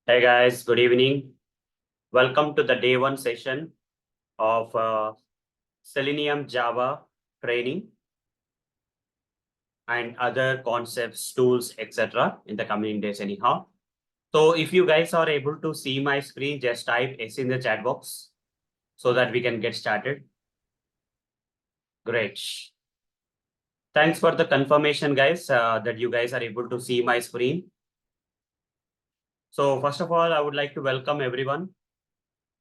Hey guys, good evening. Welcome to the day one session of Selenium Java training and other concepts, tools, etc. in the coming days anyhow. So if you guys are able to see my screen, just type S in the chat box so that we can get started. Great. Thanks for the confirmation, guys, that you guys are able to see my screen. So first of all, I would like to welcome everyone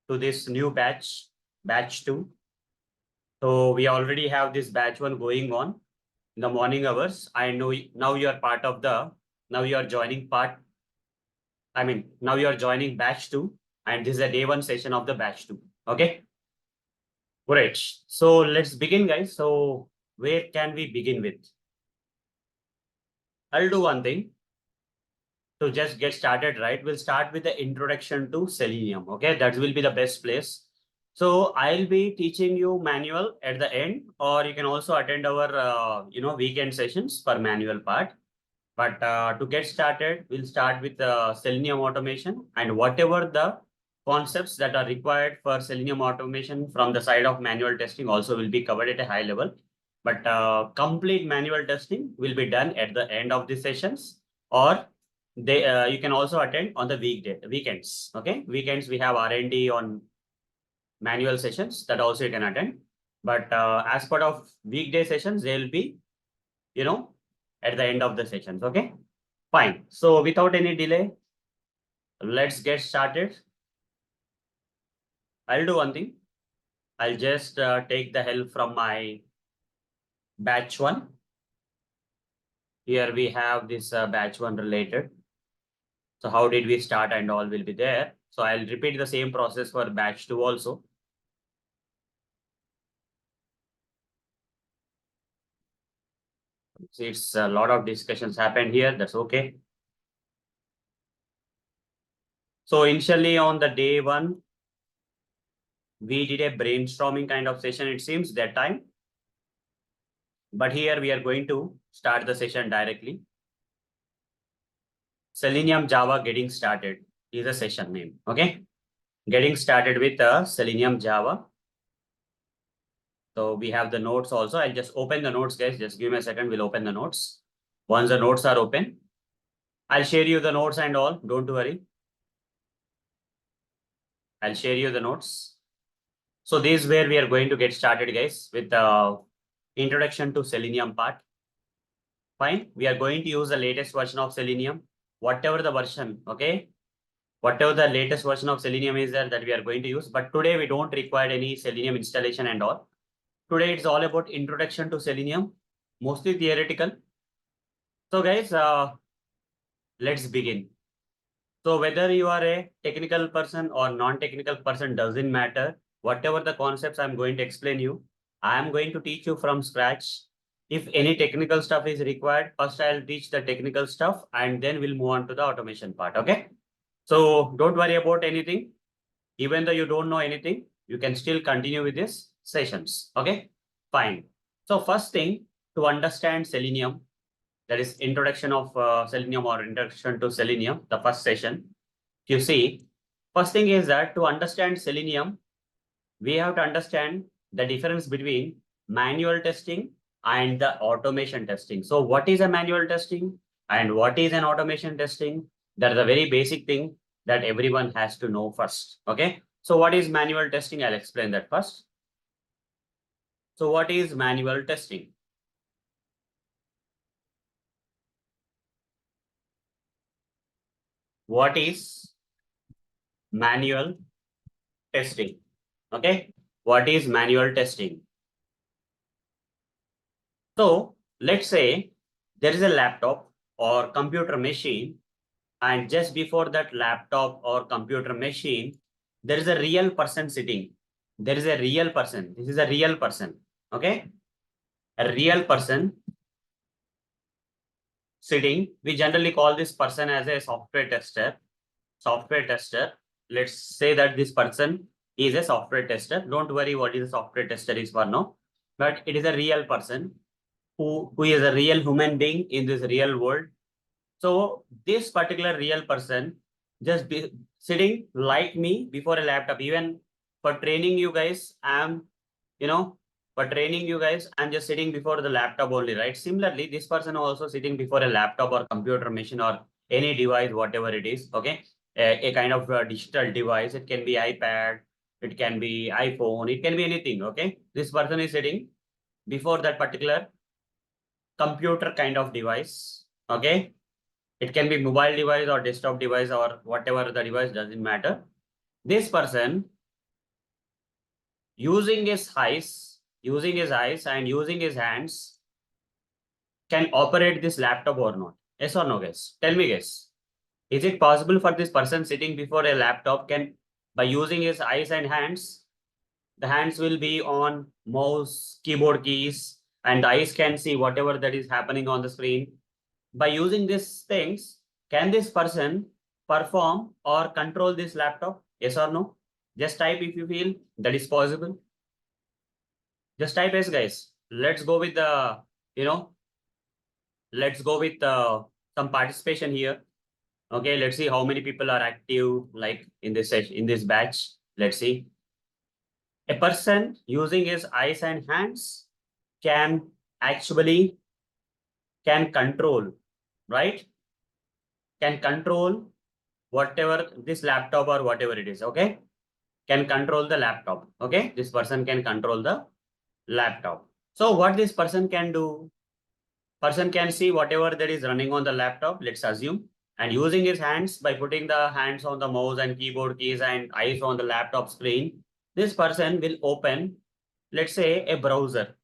to this new batch, batch 2. So we already have this batch 1 going on in the morning hours. I know now you are part of now you are joining now you are joining batch 2, and this is a day 1 session of the batch 2. Okay, great. So let's begin, guys. So where can we begin with? I'll do one thing to just get started, right? We'll start with the introduction to Selenium. Okay, that will be the best place. So I'll be teaching you manual at the end, or you can also attend our weekend sessions for manual part. But to get started, we'll start with Selenium automation, and whatever the concepts that are required for Selenium automation from the side of manual testing also will be covered at a high level. But complete manual testing will be done at the end of the sessions, or you can also attend on the weekends. Okay, weekends we have R&D on manual sessions that also you can attend. But as part of weekday sessions, they will be, you know, at the end of the sessions. Okay. Fine. So without any delay, let's get started. I'll do one thing. I'll just take the help from my batch 1. Here we have this batch 1 related. So how did we start and all will be there. So I'll repeat the same process for batch 2 also. It's a lot of discussions happened here. That's okay. So initially on the day 1, we did a brainstorming kind of session, it seems, that time. But here we are going to start the session directly. Selenium Java getting started is a session name. Okay. Getting started with Selenium Java. So we have the notes also. I'll just open the notes, guys. Just give me a second. We'll open the notes. Once the notes are open, I'll share you the notes and all. Don't worry. I'll share you the notes. So this is where we are going to get started, guys, with the introduction to Selenium part. Fine. We are going to use the latest version of Selenium, whatever the version, okay? Whatever the latest version of Selenium is there that we are going to use. But today we don't require any Selenium installation and all. Today it's all about introduction to Selenium, mostly theoretical. So guys, let's begin. So whether you are a technical person or non-technical person doesn't matter. Whatever the concepts I'm going to explain you, I am going to teach you from scratch. If any technical stuff is required, first I'll teach the technical stuff and then we'll move on to the automation part. Okay. So don't worry about anything. Even though you don't know anything, you can still continue with these sessions. Okay. Fine. So first thing, to understand Selenium, that is introduction of Selenium or introduction to Selenium, the first session. You see, first thing is that to understand Selenium, we have to understand the difference between manual testing and the automation testing. So what is a manual testing and what is an automation testing? That is a very basic thing that everyone has to know first. Okay. So what is manual testing? I'll explain that first. So what is manual testing? What is manual testing? Okay. What is manual testing? So let's say there is a laptop or computer machine, and just before that laptop or computer machine, there is a real person sitting. There is a real person. This is a real person. Okay. A real person sitting. We generally call this person as a software tester. Software tester. Let's say that this person is a software tester. Don't worry what is a software tester is for now, but it is a real person who is a real human being in this real world. So this particular real person just be sitting like me before a laptop. Even for training you guys, for training you guys, I'm just sitting before the laptop only, right? Similarly, this person also sitting before a laptop or computer machine or any device, whatever it is, okay? A kind of digital device. It can be iPad, it can be iPhone, it can be anything, okay? This person is sitting before that particular computer kind of device, okay? It can be mobile device or desktop device or whatever the device, doesn't matter. This person using his eyes and using his hands can operate this laptop or not? Yes or no, guys? Tell me, guys. Is it possible for this person sitting before a laptop can, by using his eyes and hands, the hands will be on mouse, keyboard keys, and the eyes can see whatever that is happening on the screen. By using these things, can this person perform or control this laptop? Yes or no? Just type if you feel that is possible. Just type yes, guys. Let's go with the, you know, let's go with some participation here. Okay, let's see how many people are active like in this session, in this batch. Let's see. A person using his eyes and hands can actually can control, right? Can control whatever this laptop or whatever it is, okay? Can control the laptop, okay? This person can control the laptop. So what this person can do? Person can see whatever that is running on the laptop, let's assume, and using his hands by putting the hands on the mouse and keyboard keys and eyes on the laptop screen, this person will open, let's say, a browser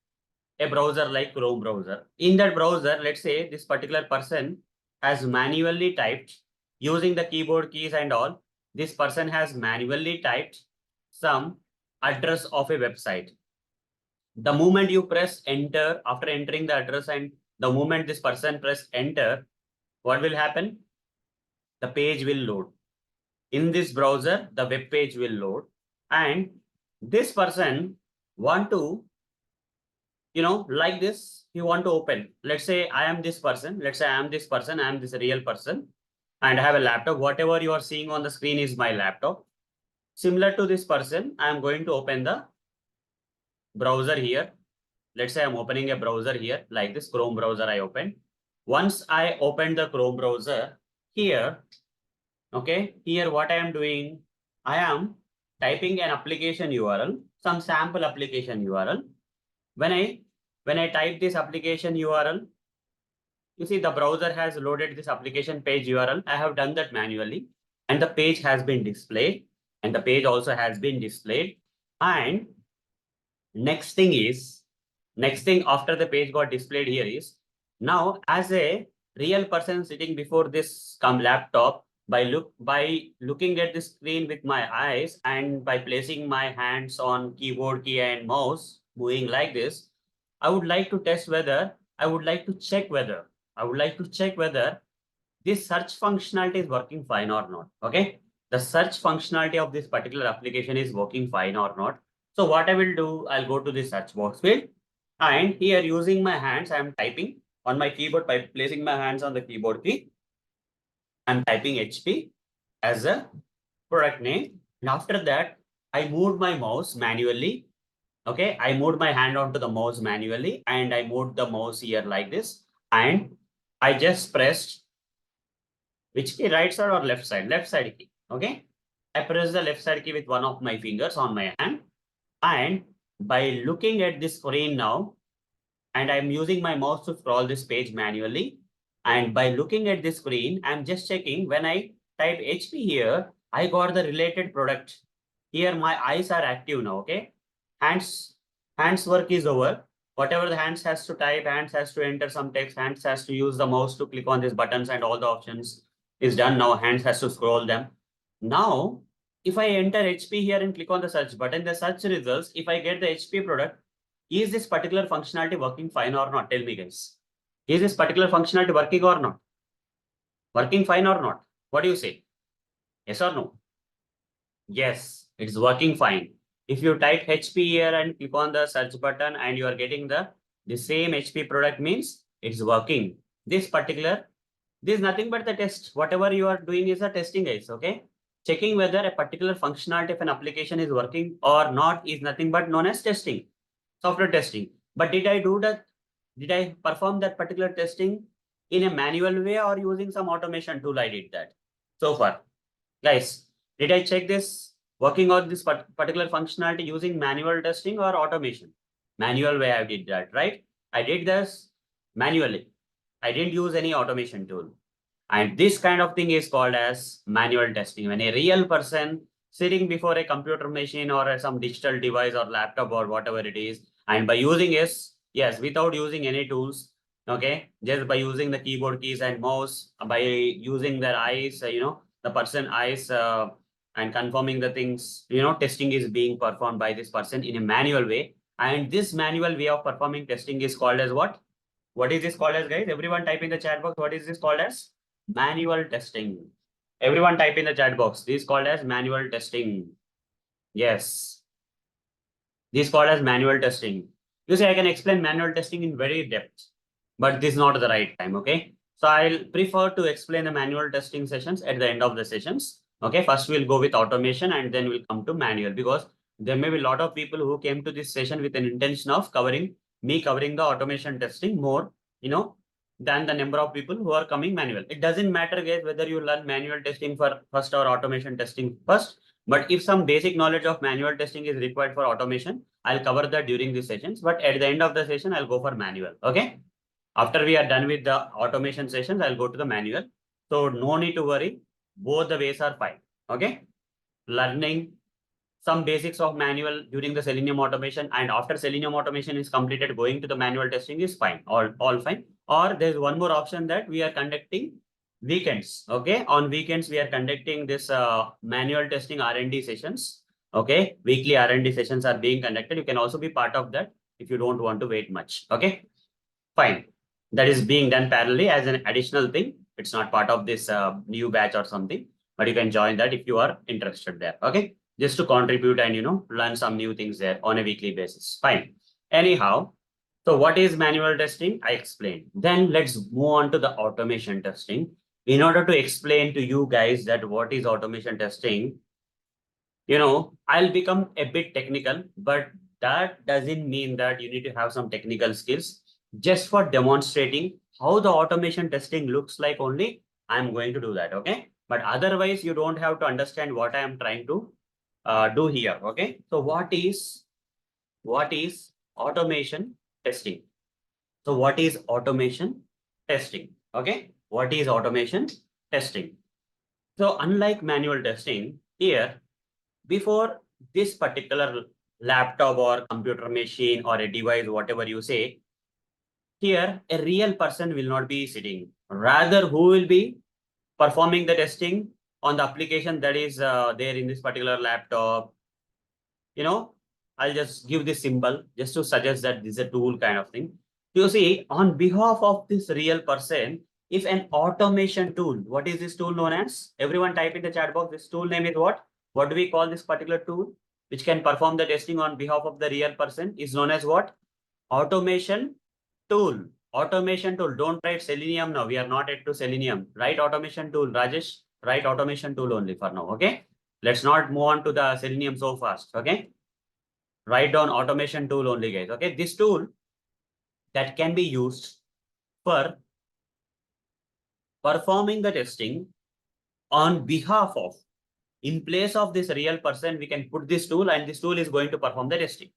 like Chrome browser. In that browser, let's say this particular person has manually typed using the keyboard keys and all. This person has manually typed some address of a website. The moment you press enter, after entering the address and the moment this person press enter, what will happen? The page will load. In this browser, the web page will load. And this person want to, like this, you want to open. Let's say I am this person. Let's say I am this person. I am this real person. And I have a laptop. Whatever you are seeing on the screen is my laptop. Similar to this person, I am going to open the browser here. Let's say I'm opening a browser here, like this Chrome browser I opened. Once I open the Chrome browser here, okay, here what I am doing, I am typing an application URL, some sample application URL. When I type this application URL, you see the browser has loaded this application page URL. I have done that manually, and the page has been displayed, and the page also has been displayed. And next thing after the page got displayed here is, now as a real person sitting before this laptop, by looking at the screen with my eyes and by placing my hands on keyboard key and mouse moving like this, I would like to test whether I would like to check whether this search functionality is working fine or not. Okay, the search functionality of this particular application is working fine or not. So what I will do, I'll go to the search box field, and here using my hands, I am typing on my keyboard by placing my hands on the keyboard key. I'm typing HP as a product name. And after that, I moved my mouse manually. Okay, I moved my hand onto the mouse manually, and I moved the mouse here like this. And I just pressed which key, right side or left side? Left side key. Okay, I press the left side key with one of my fingers on my hand. And by looking at this screen now, and I'm using my mouse to scroll this page manually. And by looking at this screen, I'm just checking when I type HP here, I got the related product. Here my eyes are active now, okay? Hands work is over. Whatever the hands has to type, hands has to enter some text, hands has to use the mouse to click on these buttons and all the options is done now. Hands has to scroll them. Now, if I enter HP here and click on the search button, the search results, if I get the HP product, is this particular functionality working fine or not? Tell me, guys. Is this particular functionality working or not? Working fine or not? What do you say? Yes or no? Yes, it's working fine. If you type HP here and click on the search button and you are getting the same HP product, means it's working. This particular This is nothing but the test. Whatever you are doing is a testing, guys. Okay. Checking whether a particular functionality of an application is working or not is nothing but known as testing, software testing. But did I do that? Did I perform that particular testing in a manual way or using some automation tool? I did that so far. Guys, did I check this working on this particular functionality using manual testing or automation? Manual way I did that, right? I did this manually. I didn't use any automation tool. And this kind of thing is called as manual testing. When a real person sitting before a computer machine or some digital device or laptop or whatever it is, and by using is, yes, without using any tools, okay, just by using the keyboard keys and mouse, by using their eyes, the person eyes and confirming the things, testing is being performed by this person in a manual way. And this manual way of performing testing is called as what? What is this called as, guys? Everyone type in the chat box. What is this called as? Manual testing. Everyone type in the chat box. This is called as manual testing. Yes. This is called as manual testing. You see, I can explain manual testing in very depth, but this is not the right time, okay? So I'll prefer to explain the manual testing sessions at the end of the sessions. Okay, first we'll go with automation and then we'll come to manual, because there may be a lot of people who came to this session with an intention of covering the automation testing more, than the number of people who are coming manual. It doesn't matter, guys, whether you learn manual testing for first or automation testing first. But if some basic knowledge of manual testing is required for automation, I'll cover that during the sessions. But at the end of the session, I'll go for manual. Okay. After we are done with the automation sessions, I'll go to the manual. So no need to worry. Both the ways are fine. Okay. Learning some basics of manual during the Selenium automation, and after Selenium automation is completed, going to the manual testing is fine. All fine. Or there's one more option that we are conducting weekends. Okay. On weekends, we are conducting this manual testing R&D sessions. Okay. Weekly R&D sessions are being conducted. You can also be part of that if you don't want to wait much. Okay. Fine. That is being done parallelly as an additional thing. It's not part of this new batch or something, but you can join that if you are interested there. Okay. Just to contribute and, learn some new things there on a weekly basis. Fine. Anyhow, so what is manual testing? I explained. Then let's move on to the automation testing. In order to explain to you guys that what is automation testing, I'll become a bit technical, but that doesn't mean that you need to have some technical skills. Just for demonstrating how the automation testing looks like only, I'm going to do that, okay? But otherwise, you don't have to understand what I am trying to do here, okay? So what is automation testing? So what is automation testing? Okay, what is automation testing? So unlike manual testing, here, before this particular laptop or computer machine or a device, whatever you say, here a real person will not be sitting. Rather, who will be performing the testing on the application that is there in this particular laptop? I'll just give this symbol just to suggest that this is a tool kind of thing. You see, on behalf of this real person, if an automation tool, what is this tool known as? Everyone type in the chat box. This tool name is what? What do we call this particular tool which can perform the testing on behalf of the real person is known as what? Automation tool. Automation tool. Don't write Selenium now. We are not yet to Selenium. Write automation tool. Rajesh, write automation tool only for now. Okay. Let's not move on to the Selenium so fast. Okay. Write down automation tool only, guys. Okay. This tool that can be used for performing the testing on behalf of, in place of this real person, we can put this tool and this tool is going to perform the testing.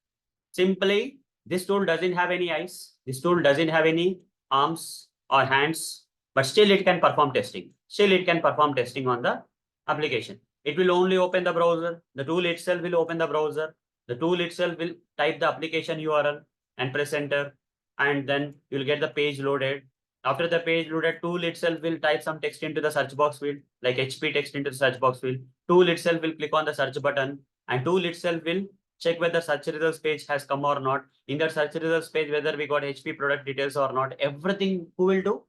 Simply, this tool doesn't have any eyes. This tool doesn't have any arms or hands, but still it can perform testing. Still it can perform testing on the application. It will only open the browser. The tool itself will open the browser. The tool itself will type the application URL and press enter, and then you'll get the page loaded. After the page loaded, tool itself will type some text into the search box field, like HP text into the search box field. Tool itself will click on the search button, and tool itself will check whether search results page has come or not. In that search results page, whether we got HP product details or not. Everything who will do?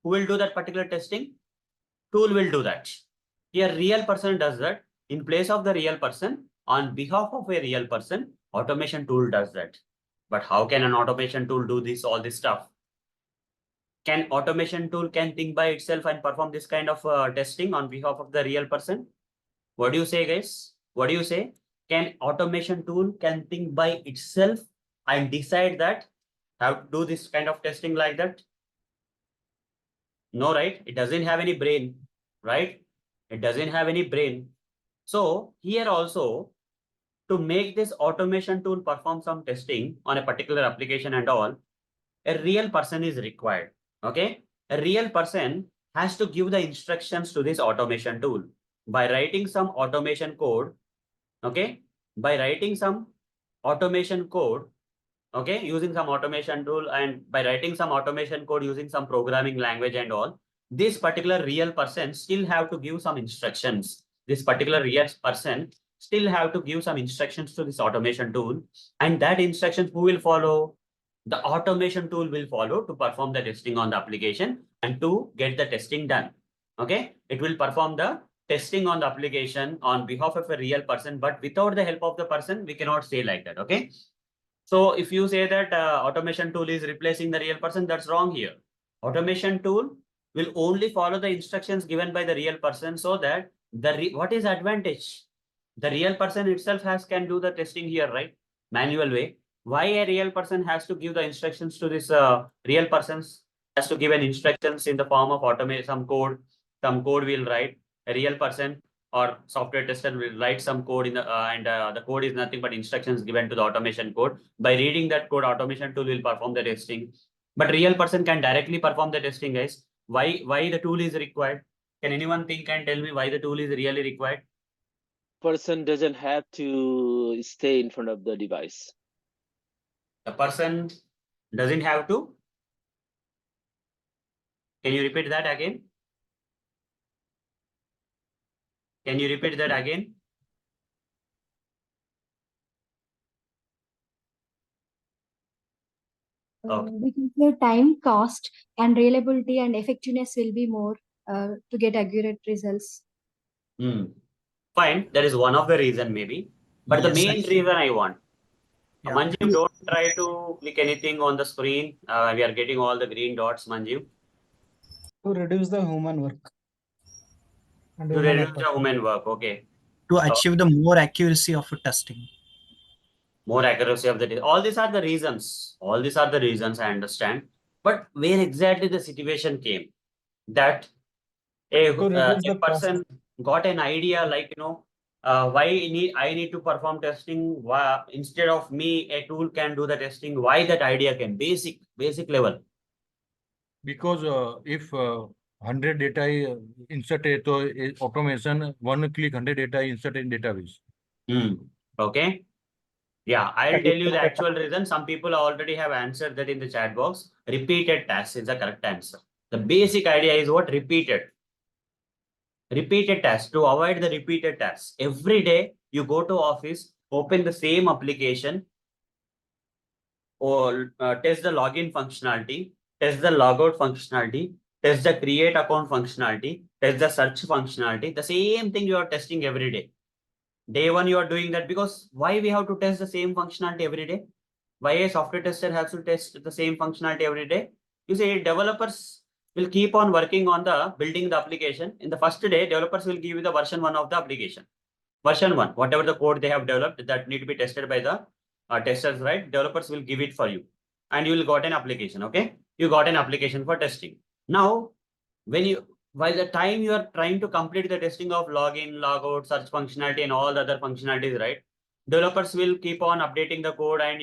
Who will do that particular testing? Tool will do that. Here, real person does that. In place of the real person, on behalf of a real person, automation tool does that. But how can an automation tool do all this stuff? Can automation tool can think by itself and perform this kind of testing on behalf of the real person? What do you say, guys? What do you say? Can automation tool can think by itself and decide that how to do this kind of testing like that? No, right? It doesn't have any brain, right? It doesn't have any brain. So here also, to make this automation tool perform some testing on a particular application and all, a real person is required. Okay, a real person has to give the instructions to this automation tool by writing some automation code. Okay, by writing some automation code, okay, using some automation tool, and by writing some automation code using some programming language and all, this particular real person still have to give some instructions. This particular real person still have to give some instructions to this automation tool, and that instructions who will follow? The automation tool will follow to perform the testing on the application and to get the testing done. Okay, it will perform the testing on the application on behalf of a real person, but without the help of the person, we cannot say like that. Okay, so if you say that automation tool is replacing the real person, that's wrong here. Automation tool will only follow the instructions given by the real person, so that what is advantage? The real person itself can do the testing here, right? Manual way. Why a real person has to give the instructions to this real persons has to give an instructions in the form of automate some code. Some code will write a real person or software tester will write some code in the the code is nothing but instructions given to the automation code. By reading that code, automation tool will perform the testing. But real person can directly perform the testing, guys. Why the tool is required? Can anyone think and tell me why the tool is really required? Person doesn't have to stay in front of the device. The person doesn't have to. Can you repeat that again? Can you repeat that again? Okay. Because the time, cost, and reliability and effectiveness will be more to get accurate results. Fine. That is one of the reason maybe. But the main reason I want. Yeah. Manju, don't try to click anything on the screen. We are getting all the green dots, Manju. To reduce the human work. And To reduce the human work, okay. To achieve the more accuracy of testing. More accuracy of the all these are the reasons. All these are the reasons, I understand. But where exactly the situation came that a person got an idea like, why I need to perform testing. Why, instead of me, a tool can do the testing. Why that idea came? Basic level. Because if 100 data inserted to automation, one click 100 data inserted in database. Okay. Yeah, I'll tell you the actual reason. Some people already have answered that in the chat box. Repeated tasks is the correct answer. The basic idea is what? Repeated tasks. To avoid the repeated tasks, every day you go to office, open the same application, or test the login functionality, test the logout functionality, test the create account functionality, test the search functionality. The same thing you are testing every day. Day one, you are doing that because why we have to test the same functionality every day? Why a software tester has to test the same functionality every day? You see, developers will keep on working on the building the application. In the first day, developers will give you the version 1 of the application. Version 1, whatever the code they have developed that need to be tested by the testers, right? Developers will give it for you and you will got an application, okay? You got an application for testing. Now, while the time you are trying to complete the testing of login, logout, search functionality and all the other functionalities, right? Developers will keep on updating the code and,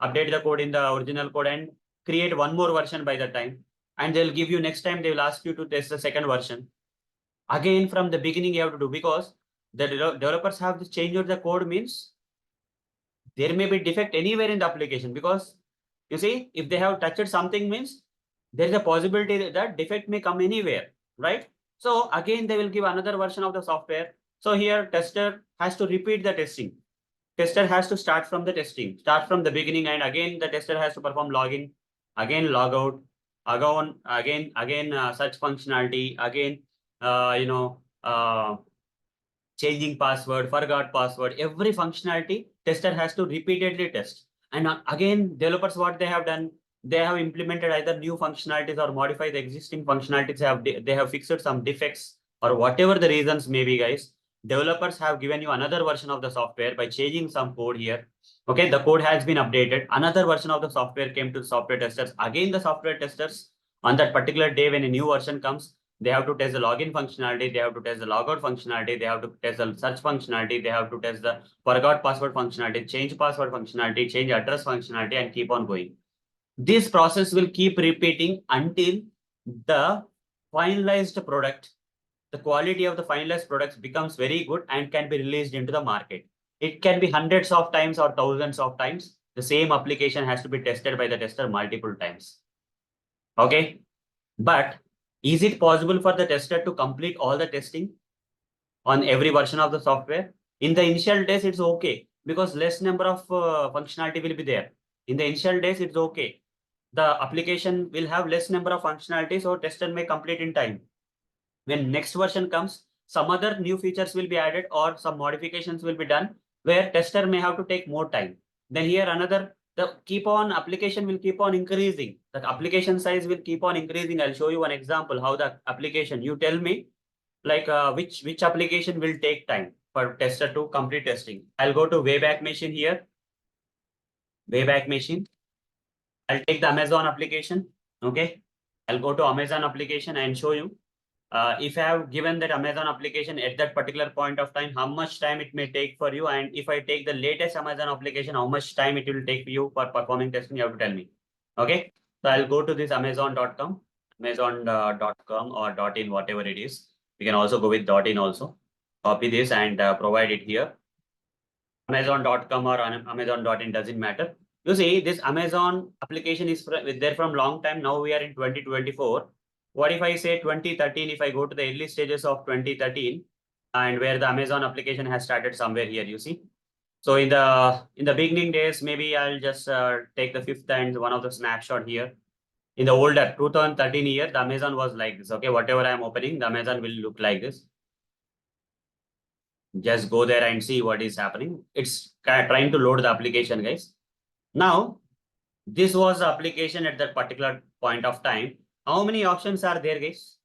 update the code in the original code and create one more version by the time. And they'll give you next time, they will ask you to test the second version. Again, from the beginning, you have to do because the developers have to change the code means there may be defect anywhere in the application because you see, if they have touched something means there is a possibility that defect may come anywhere, right? So again, they will give another version of the software. So here tester has to repeat the testing. Tester has to start from the testing, start from the beginning, and again the tester has to perform login, again logout, again search functionality, again changing password, forgot password, every functionality tester has to repeatedly test. And again, developers, what they have done, they have implemented either new functionalities or modified the existing functionalities. They have fixed some defects or whatever the reasons may be, guys. Developers have given you another version of the software by changing some code here. Okay, the code has been updated. Another version of the software came to the software testers. Again, the software testers on that particular day when a new version comes, they have to test the login functionality, they have to test the logout functionality, they have to test the search functionality, they have to test the forgot password functionality, change password functionality, change address functionality, and keep on going. This process will keep repeating until the finalized product, the quality of the finalized products becomes very good and can be released into the market. It can be hundreds of times or thousands of times. The same application has to be tested by the tester multiple times. Okay. But is it possible for the tester to complete all the testing on every version of the software? In the initial days, it's okay because less number of functionality will be there. In the initial days, it's okay. The application will have less number of functionalities, so tester may complete in time. When next version comes, some other new features will be added or some modifications will be done where tester may have to take more time. Then here another, the application will keep on increasing. The application size will keep on increasing. I'll show you one example how the application, you tell me like which application will take time for tester to complete testing. I'll go to Wayback Machine here. Wayback Machine. I'll take the Amazon application. Okay. I'll go to Amazon application and show you. If I have given that Amazon application at that particular point of time, how much time it may take for you. And if I take the latest Amazon application, how much time it will take for you for performing testing, you have to tell me. Okay. So I'll go to this amazon.com, amazon.com or .in, whatever it is. You can also go with .in also. Copy this and provide it here. Amazon.com or Amazon.in doesn't matter. You see, this Amazon application is there from long time. Now we are in 2024. What if I say 2013, if I go to the early stages of 2013 and where the Amazon application has started somewhere here, you see. So in the beginning days, maybe I'll just take the fifth and one of the snapshot here. In the older 2013 year, the Amazon was like this. Okay, whatever I'm opening, the Amazon will look like this. Just go there and see what is happening. It's trying to load the application, guys. Now, this was the application at that particular point of time. How many options are there, guys?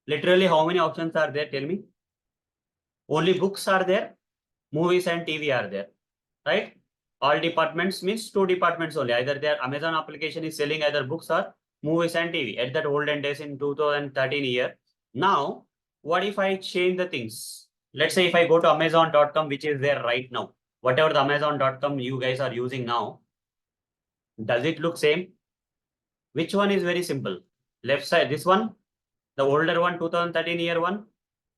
Literally, how many options are there? Tell me. Only books are there, movies and TV are there, right? All departments means two departments only. Either their Amazon application is selling either books or movies and TV at that olden days in 2013 year. Now, what if I change the things? Let's say if I go to Amazon.com, which is there right now, whatever the Amazon.com you guys are using now, does it look same? Which one is very simple? Left side, this one, the older one, 2013 year one,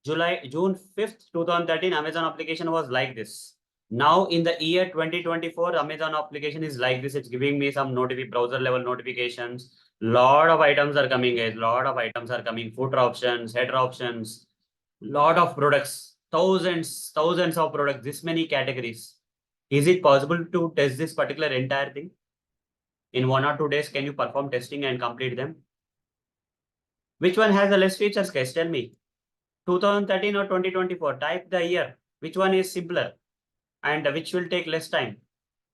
June 5th, 2013, Amazon application was like this. Now in the year 2024, Amazon application is like this. It's giving me some browser level notifications. Lot of items are coming, guys. Lot of items are coming. Footer options, header options, lot of products, thousands of products, this many categories. Is it possible to test this particular entire thing? In 1 or 2 days, can you perform testing and complete them? Which one has the less features, guys? Tell me. 2013 or 2024, type the year. Which one is simpler and which will take less time?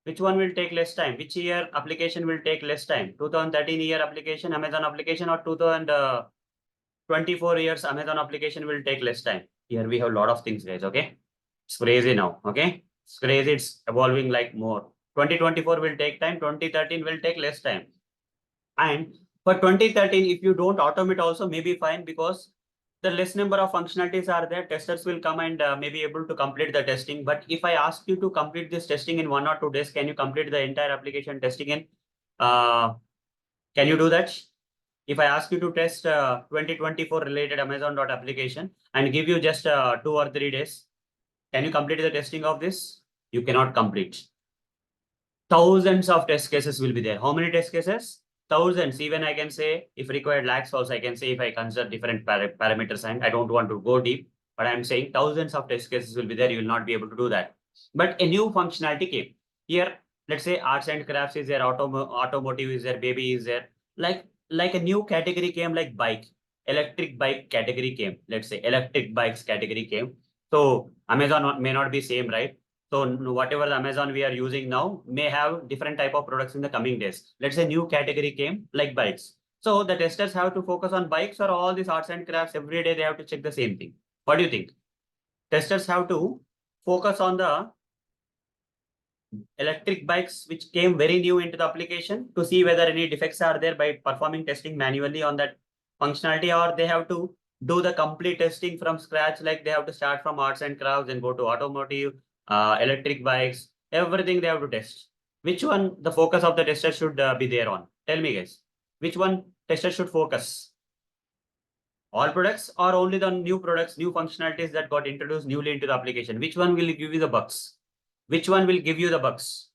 Which one will take less time? Which year application will take less time? 2013 year application, Amazon application, or 2024 years Amazon application will take less time? Here we have a lot of things, guys. Okay. It's crazy now. Okay. It's crazy. It's evolving like more. 2024 will take time. 2013 will take less time. And for 2013, if you don't automate also maybe fine because the less number of functionalities are there, testers will come and may be able to complete the testing. But if I ask you to complete this testing in 1 or 2 days, can you complete the entire application testing in? Can you do that? If I ask you to test 2024 related Amazon.application and give you just 2 or 3 days, can you complete the testing of this? You cannot complete. Thousands of test cases will be there. How many test cases? Thousands. Even I can say if required lakhs also, I can say if I consider different parameters, and I don't want to go deep, but I'm saying thousands of test cases will be there. You will not be able to do that. But a new functionality came here. Let's say arts and crafts is there, automotive is there, baby is there. Like a new category came, like bike, electric bike category came. Let's say electric bikes category came. So Amazon may not be same, right? So whatever the Amazon we are using now may have different type of products in the coming days. Let's say new category came like bikes. So the testers have to focus on bikes or all these arts and crafts. Every day they have to check the same thing. What do you think? Testers have to focus on the electric bikes which came very new into the application to see whether any defects are there by performing testing manually on that functionality, or they have to do the complete testing from scratch, like they have to start from arts and crafts and go to automotive, electric bikes, everything they have to test. Which one the focus of the tester should be there on? Tell me guys, which one tester should focus? All products or only the new products, new functionalities that got introduced newly into the application? Which one will give you the bugs? Which one will give you the bugs?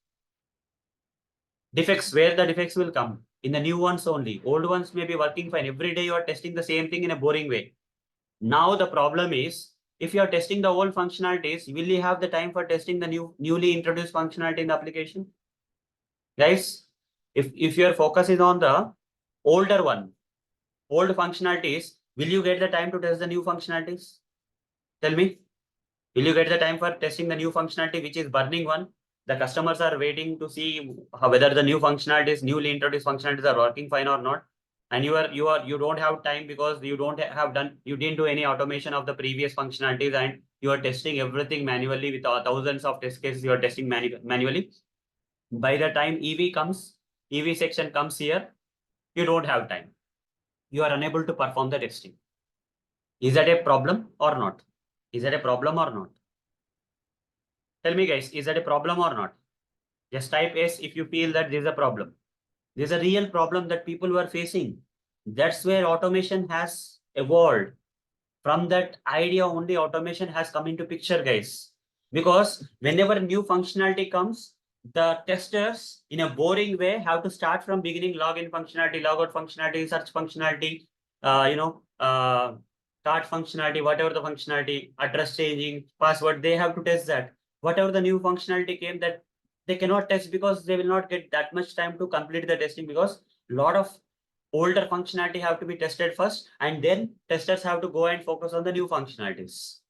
Defects, where the defects will come? In the new ones only. Old ones may be working fine. Every day you are testing the same thing in a boring way. Now the problem is, if you are testing the old functionalities, will you have the time for testing the newly introduced functionality in the application? Guys, if your focus is on the older one, old functionalities, will you get the time to test the new functionalities? Tell me. Will you get the time for testing the new functionality, which is burning one? The customers are waiting to see whether the new functionalities, newly introduced functionalities are working fine or not. And you don't have time because you didn't do any automation of the previous functionalities, and you are testing everything manually with thousands of test cases. You are testing manually. By the time EV section comes here, you don't have time. You are unable to perform the testing. Is that a problem or not? Is that a problem or not? Tell me guys, is that a problem or not? Just type yes if you feel that there's a problem. There's a real problem that people were facing. That's where automation has evolved. From that idea only automation has come into picture, guys. Because whenever new functionality comes, the testers in a boring way have to start from beginning, login functionality, logout functionality, search functionality, start functionality, whatever the functionality, address changing, password, they have to test that. Whatever the new functionality came, that they cannot test because they will not get that much time to complete the testing, because a lot of older functionality have to be tested first, and then testers have to go and focus on the new functionalities.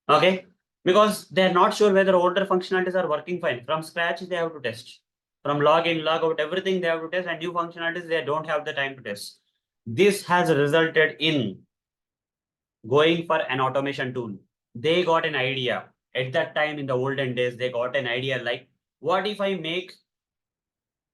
Okay, because they're not sure whether older functionalities are working fine. From scratch, they have to test. From login, logout, everything they have to test, and new functionalities, they don't have the time to test. This has resulted in going for an automation tool. They got an idea. At that time, in the olden days, they got an idea like, what if I make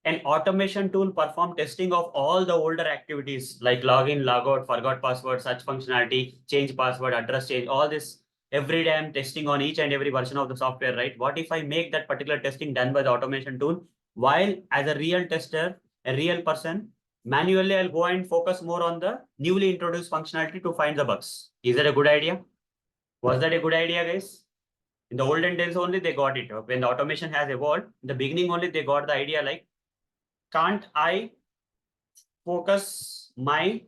an automation tool perform testing of all the older activities like login, logout, forgot password, search functionality, change password, address change, all this. Every day I'm testing on each and every version of the software, right? What if I make that particular testing done by the automation tool, while as a real tester, a real person, manually I'll go and focus more on the newly introduced functionality to find the bugs. Is that a good idea? Was that a good idea, guys? In the olden days only they got it. When the automation has evolved, in the beginning only they got the idea like, can't I focus my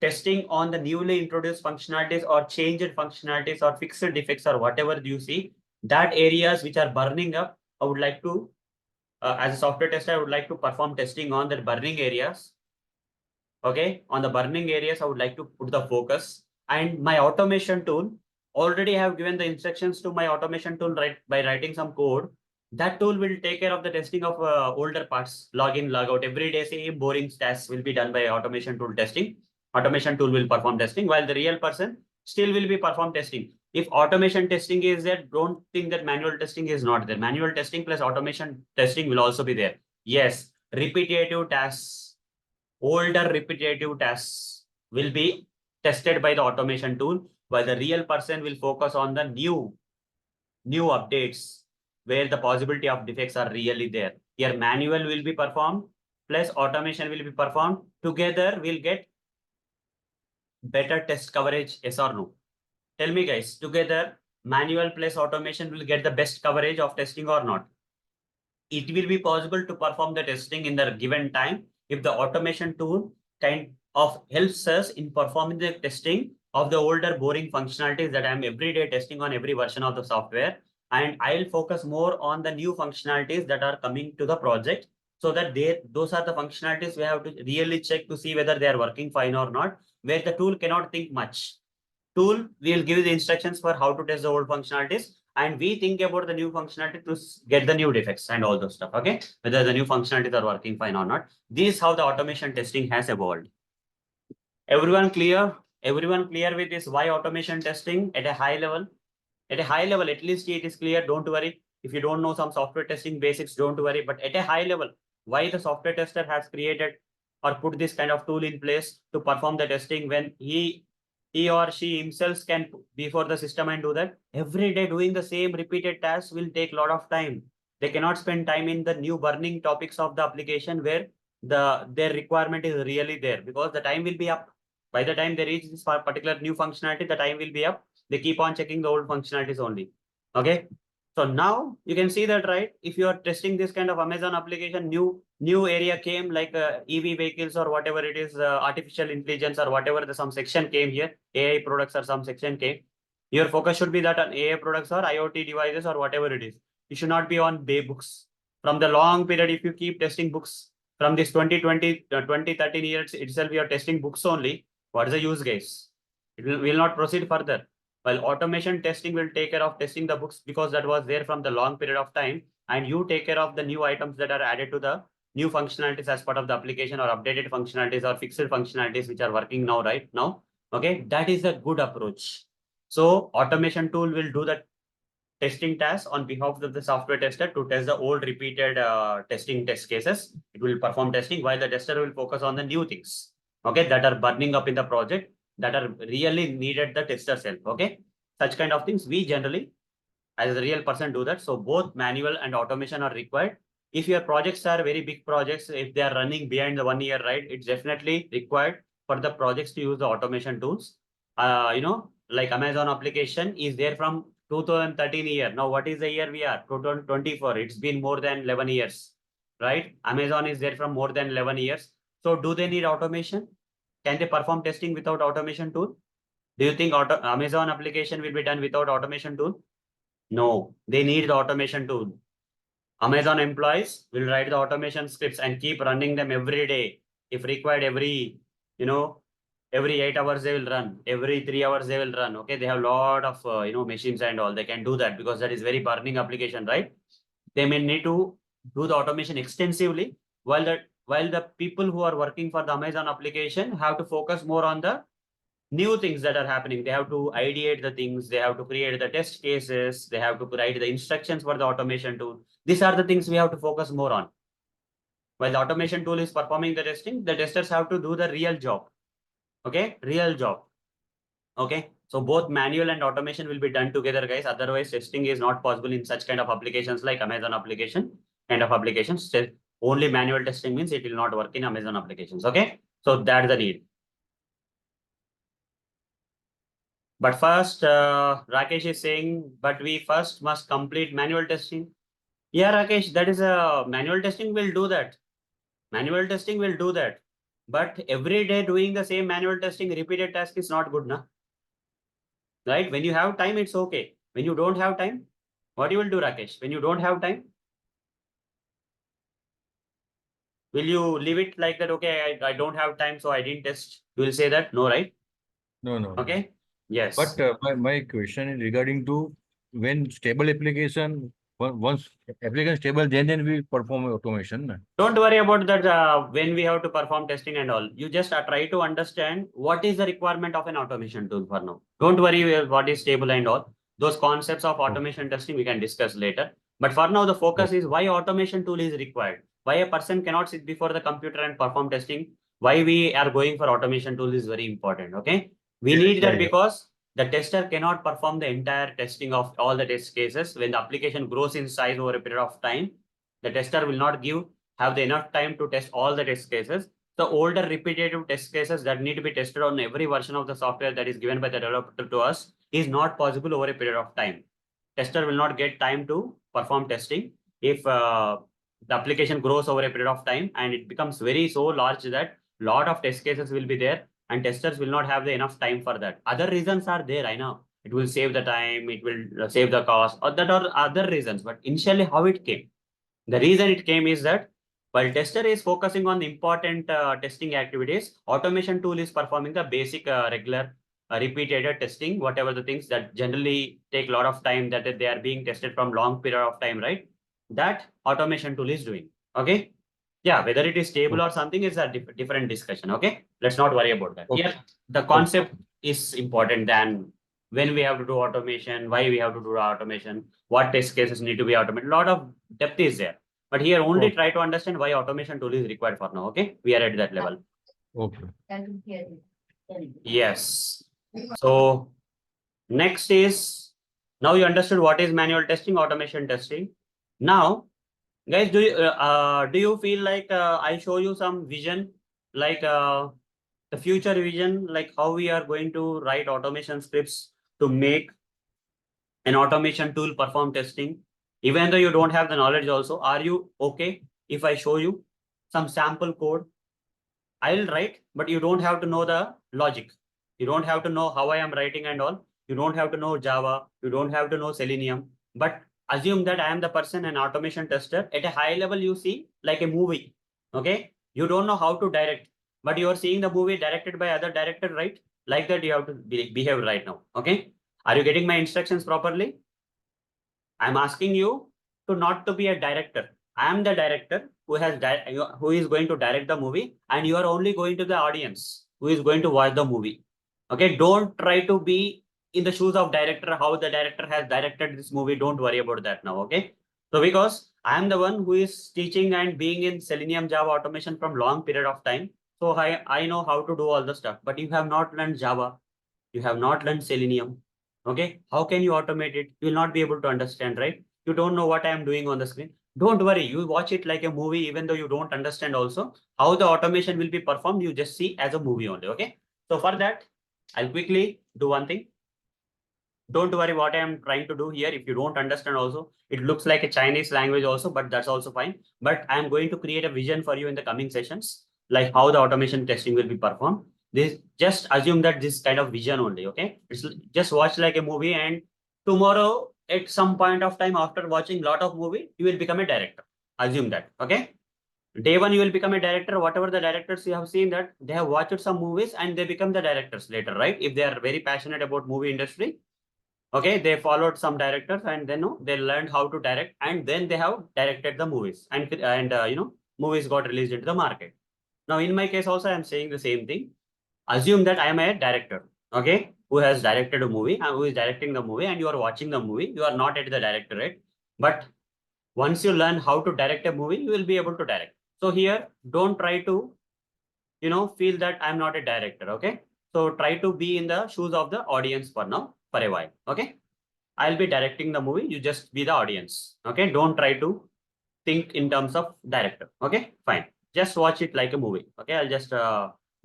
testing on the newly introduced functionalities or changed functionalities or fixed defects or whatever you see, that areas which are burning up, I would like to, as a software tester, I would like to perform testing on the burning areas. Okay, on the burning areas, I would like to put the focus, and my automation tool, already have given the instructions to my automation tool by writing some code. That tool will take care of the testing of older parts, login, logout. Every day, same boring tasks will be done by automation tool testing. Automation tool will perform testing, while the real person still will be perform testing. If automation testing is there, don't think that manual testing is not there. Manual testing plus automation testing will also be there. Yes, repetitive tasks, older repetitive tasks will be tested by the automation tool, while the real person will focus on the new updates where the possibility of defects are really there. Here manual will be performed plus automation will be performed. Together we'll get better test coverage, yes or no? Tell me guys, together manual plus automation will get the best coverage of testing or not? It will be possible to perform the testing in the given time if the automation tool kind of helps us in performing the testing of the older boring functionalities that I'm every day testing on every version of the software. And I'll focus more on the new functionalities that are coming to the project, so that those are the functionalities we have to really check to see whether they are working fine or not, where the tool cannot think much. Tool will give you the instructions for how to test the old functionalities, and we think about the new functionality to get the new defects and all those stuff. Okay, whether the new functionalities are working fine or not. This is how the automation testing has evolved. Everyone clear? Everyone clear with this? Why automation testing at a high level? At a high level, at least it is clear. Don't worry. If you don't know some software testing basics, don't worry. But at a high level, why the software tester has created or put this kind of tool in place to perform the testing when he or she himself can before the system and do that every day doing the same repeated tasks will take a lot of time. They cannot spend time in the new burning topics of the application where their requirement is really there, because the time will be up. By the time they reach this particular new functionality, the time will be up. They keep on checking the old functionalities only. Okay. So now you can see that, right? If you are testing this kind of Amazon application, new area came like EV vehicles or whatever it is, artificial intelligence or whatever, some section came here, AI products or some section came. Your focus should be that on AI products or IoT devices or whatever it is. You should not be on books. From the long period, if you keep testing books from this 2020, 2013 years itself, you are testing books only. What is the use case? It will not proceed further. While automation testing will take care of testing the books because that was there from the long period of time, and you take care of the new items that are added to the new functionalities as part of the application or updated functionalities or fixed functionalities which are working now, right now. Okay, that is a good approach. So automation tool will do the testing tasks on behalf of the software tester to test the old repeated testing test cases. It will perform testing while the tester will focus on the new things, okay, that are burning up in the project that are really needed the tester's help. Okay, such kind of things we generally as a real person do that. So both manual and automation are required. If your projects are very big projects, if they are running behind the 1 year, right, it's definitely required for the projects to use the automation tools. Like Amazon application is there from 2013 year. Now, what is the year we are? 2024. It's been more than 11 years, right? Amazon is there from more than 11 years. So do they need automation? Can they perform testing without automation tool? Do you think Amazon application will be done without automation tool? No, they need the automation tool. Amazon employees will write the automation scripts and keep running them every day. If required, every 8 hours they will run, every 3 hours they will run. Okay, they have a lot of machines and all. They can do that because that is very burning application, right? They may need to do the automation extensively, while the people who are working for the Amazon application have to focus more on the new things that are happening. They have to ideate the things, they have to create the test cases, they have to write the instructions for the automation tool. These are the things we have to focus more on. While the automation tool is performing the testing, the testers have to do the real job. Okay, real job. Okay, so both manual and automation will be done together, guys. Otherwise, testing is not possible in such kind of applications like Amazon application kind of applications. Only manual testing means it will not work in Amazon applications. Okay, so that's the need. But first, Rakesh is saying, but we first must complete manual testing. Yeah, Rakesh, that is a manual testing will do that. Manual testing will do that. But every day doing the same manual testing, repeated task is not good, na? Right? When you have time, it's okay. When you don't have time, what you will do, Rakesh? When you don't have time, will you leave it like that? Okay, I don't have time, so I didn't test. You will say that? No, right? No. Okay. Yes. But my question is regarding to when stable application, once application stable, then we perform automation. Na? Don't worry about that when we have to perform testing and all. You just try to understand what is the requirement of an automation tool for now. Don't worry what is stable and all. Those concepts of automation testing we can discuss later. But for now, the focus is why automation tool is required. Why a person cannot sit before the computer and perform testing. Why we are going for automation tool is very important. Okay. We need that because the tester cannot perform the entire testing of all the test cases. When the application grows in size over a period of time, the tester will not have enough time to test all the test cases. The older repetitive test cases that need to be tested on every version of the software that is given by the developer to us is not possible over a period of time. Tester will not get time to perform testing if the application grows over a period of time and it becomes so large that lot of test cases will be there and testers will not have enough time for that. Other reasons are there, I know. It will save the time, it will save the cost, or that are other reasons. But initially, how it came? The reason it came is that while tester is focusing on the important testing activities, automation tool is performing the basic regular repeated testing, whatever the things that generally take a lot of time, that they are being tested from long period of time, right? That automation tool is doing. Okay. Yeah, whether it is stable or something is a different discussion. Okay. Let's not worry about that. Okay. Here, the concept is important than when we have to do automation, why we have to do automation, what test cases need to be automated. A lot of depth is there. But here only Okay. try to understand why automation tool is required for now. Okay. We are at that level. Okay. Yes. So next is, now you understood what is manual testing, automation testing. Now, guys, do you feel like I show you some vision, like the future vision, like how we are going to write automation scripts to make an automation tool perform testing, even though you don't have the knowledge also? Are you okay if I show you some sample code? I'll write, but you don't have to know the logic. You don't have to know how I am writing and all. You don't have to know Java. You don't have to know Selenium. But assume that I am the person, an automation tester. At a high level, you see like a movie. Okay. You don't know how to direct, but you are seeing the movie directed by other director, right? Like that, you have to behave right now. Okay. Are you getting my instructions properly? I'm asking you to not to be a director. I am the director who is going to direct the movie, and you are only going to the audience who is going to watch the movie. Okay, don't try to be in the shoes of director, how the director has directed this movie. Don't worry about that now. Okay, so because I am the one who is teaching and being in Selenium Java automation from long period of time, so I know how to do all the stuff. But you have not learned Java, you have not learned Selenium. Okay, how can you automate it? You will not be able to understand, right? You don't know what I am doing on the screen. Don't worry, you watch it like a movie, even though you don't understand also how the automation will be performed. You just see as a movie only. Okay, so for that, I'll quickly do one thing. Don't worry what I am trying to do here. If you don't understand also, it looks like a Chinese language also, but that's also fine. But I am going to create a vision for you in the coming sessions, like how the automation testing will be performed. This, just assume that this kind of vision only. Okay, it's just watch like a movie, and tomorrow at some point of time after watching lot of movie, you will become a director. Assume that. Okay, day one you will become a director. Whatever the directors you have seen, that they have watched some movies and they become the directors later, right? If they are very passionate about movie industry. Okay, they followed some directors, and then they learned how to direct, and then they have directed the movies, and movies got released into the market. Now in my case also, I am saying the same thing. Assume that I am a director, okay, who has directed a movie and who is directing the movie, and you are watching the movie. You are not at the directorate, but once you learn how to direct a movie, you will be able to direct. So here, don't try to feel that I'm not a director. Okay, so try to be in the shoes of the audience for now, for a while. Okay, I'll be directing the movie, you just be the audience. Okay, don't try to think in terms of director. Okay, fine, just watch it like a movie. Okay, I'll just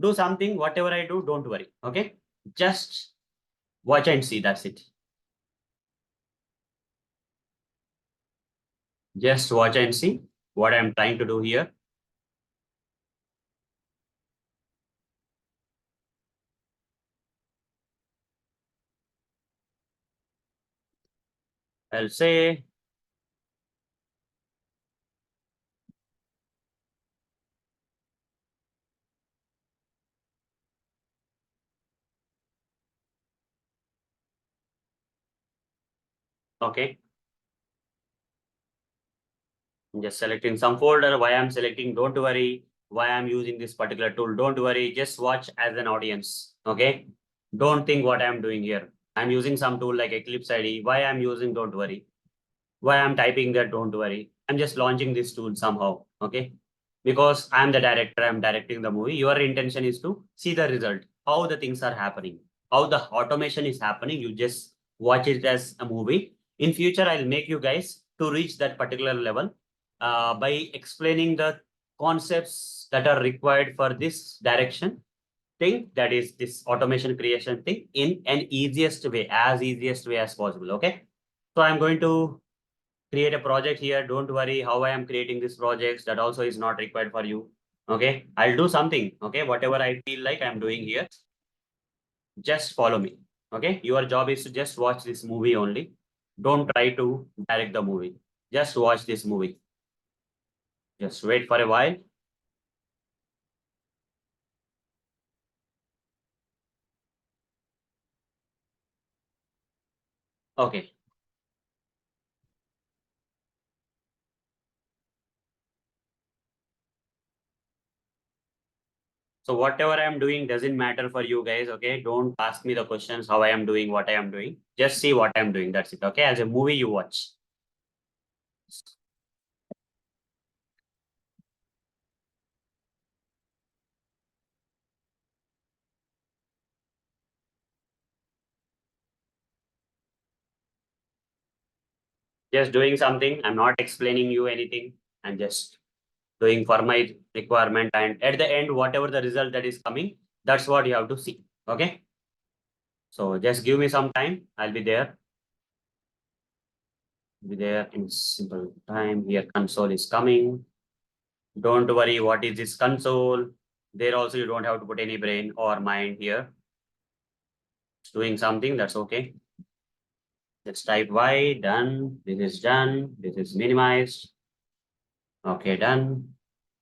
do something, whatever I do, don't worry. Okay, just watch and see, that's it. Just watch and see what I'm trying to do here. I'll say, okay, I'm just selecting some folder. Why I'm selecting, don't worry. Why I'm using this particular tool, don't worry. Just watch as an audience. Okay, don't think what I'm doing here. I'm using some tool like Eclipse ID. Why I'm using, don't worry. Why I'm typing that, don't worry. I'm just launching this tool somehow. Okay, because I'm the director, I'm directing the movie. Your intention is to see the result, how the things are happening, how the automation is happening. You just watch it as a movie. In future, I'll make you guys to reach that particular level by explaining the concepts that are required for this direction thing, that is this automation creation thing, in an easiest way, as easiest way as possible. Okay, so I'm going to create a project here. Don't worry how I am creating these projects, that also is not required for you. Okay, I'll do something. Okay, whatever I feel like I'm doing here, just follow me. Okay, your job is to just watch this movie only. Don't try to direct the movie, just watch this movie. Just wait for a while. Okay. So whatever I am doing doesn't matter for you guys, okay? Don't ask me the questions how I am doing, what I am doing. Just see what I am doing. That's it, okay? As a movie you watch. Just doing something. I'm not explaining you anything. I'm just doing for my requirement. And at the end, whatever the result that is coming, that's what you have to see, okay? So just give me some time. I'll be there. Be there in simple time. Here console is coming. Don't worry, what is this console? There also you don't have to put any brain or mind here. It's doing something, that's okay. Let's type Y, done. This is done. This is minimized. Okay, done.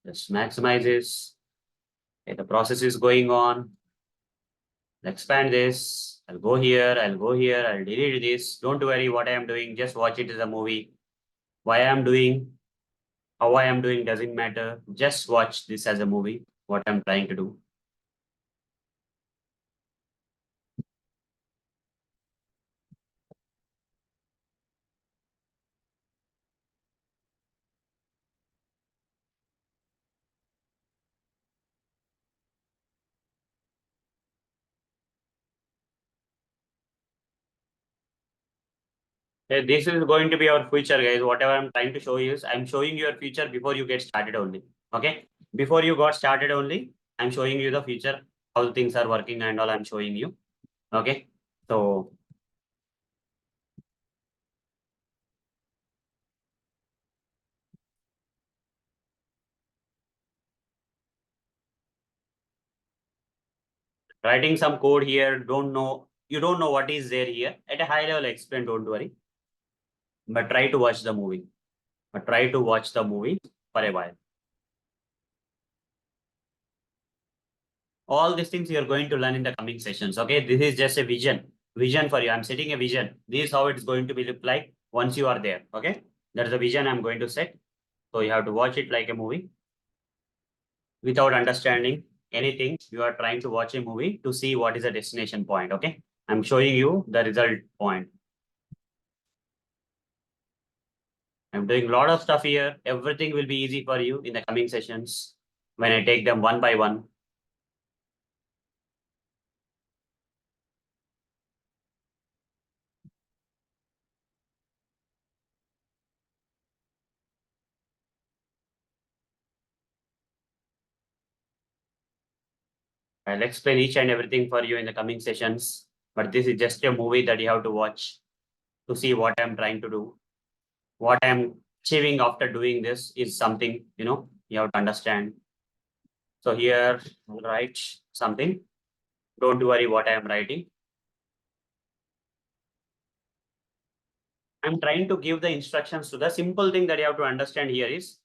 Just maximize this. Okay, the process is going on. Expand this. I'll go here, I'll go here, I'll delete this. Don't worry what I am doing. Just watch it as a movie. Why I am doing, how I am doing doesn't matter. Just watch this as a movie, what I'm trying to do. This is going to be our future, guys. Whatever I'm trying to show you is I'm showing you your future before you get started only. Okay. Before you got started only, I'm showing you the future, how the things are working and all I'm showing you. Okay. So writing some code here, you don't know what is there here. At a high level, explain, don't worry. But try to watch the movie. But try to watch the movie for a while. All these things you're going to learn in the coming sessions. Okay. This is just a vision for you. I'm setting a vision. This is how it's going to be look like once you are there. Okay. That's the vision I'm going to set. So you have to watch it like a movie without understanding anything. You are trying to watch a movie to see what is the destination point. Okay. I'm showing you the result point. I'm doing a lot of stuff here. Everything will be easy for you in the coming sessions when I take them one by one. I'll explain each and everything for you in the coming sessions. But this is just a movie that you have to watch to see what I'm trying to do. What I'm achieving after doing this is something, you have to understand. So here, I'll write something. Don't worry what I am writing. I'm trying to give the instructions to the simple thing that you have to understand here is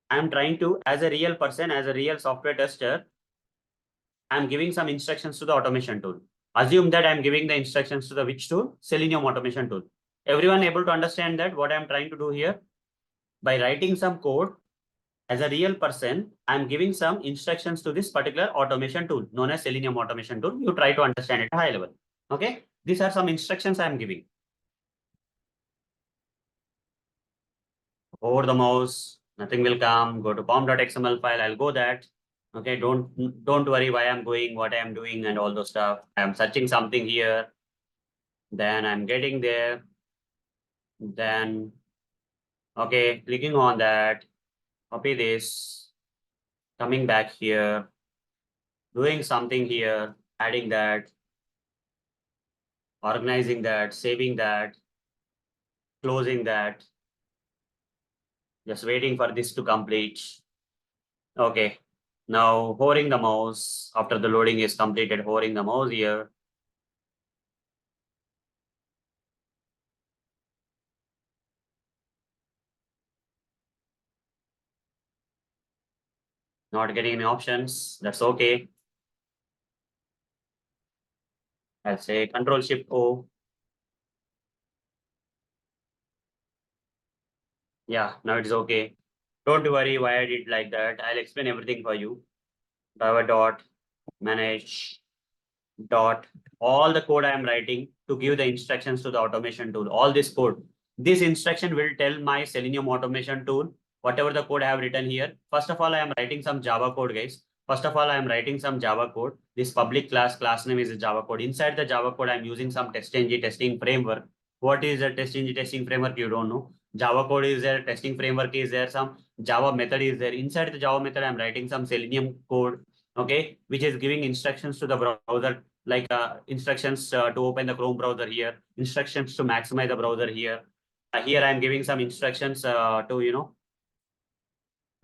I'm trying to, as a real person, as a real software tester, I'm giving some instructions to the automation tool. Assume that I'm giving the instructions to the which tool? Selenium automation tool. Everyone able to understand that what I'm trying to do here? By writing some code, as a real person, I'm giving some instructions to this particular automation tool known as Selenium automation tool. You try to understand it at a high level. Okay. These are some instructions I'm giving. Over the mouse, nothing will come. Go to pom.xml file. I'll go that. Okay. Don't worry why I'm going, what I'm doing and all those stuff. I'm searching something here. Then I'm getting there. Then, okay, clicking on that, copy this, coming back here, doing something here, adding that, organizing that, saving that, closing that, just waiting for this to complete. Okay, now hovering the mouse after the loading is completed, hovering the mouse here. Not getting any options, that's okay. I'll say Control Shift O. Yeah, now it's okay. Don't worry why I did like that. I'll explain everything for you. Driver dot manage dot all the code I am writing to give the instructions to the automation tool. All this code, this instruction will tell my Selenium automation tool whatever the code I have written here. First of all, I am writing some Java code, guys. First of all, I am writing some Java code. This public class name is a Java code. Inside the Java code, I am using some TestNG testing framework. What is a TestNG testing framework? You don't know. Java code is there, testing framework is there, some Java method is there. Inside the Java method, I'm writing some Selenium code, okay, which is giving instructions to the browser, like instructions to open the Chrome browser here, instructions to maximize the browser here. Here I'm giving some instructions to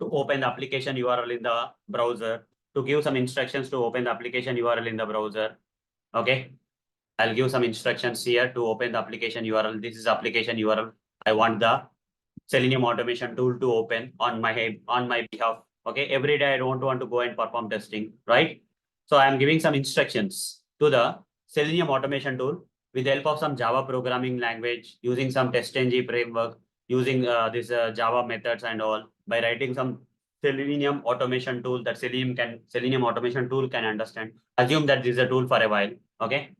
open the application URL in the browser, to give some instructions to open the application URL in the browser. Okay, I'll give some instructions here to open the application URL. This is application URL. I want the Selenium automation tool to open on my behalf. Okay, every day I don't want to go and perform testing, right? So I am giving some instructions to the Selenium automation tool with the help of some Java programming language, using some TestNG framework, using this Java methods and all, by writing some Selenium automation tool that Selenium automation tool can understand. Assume that this is a tool for a while, okay?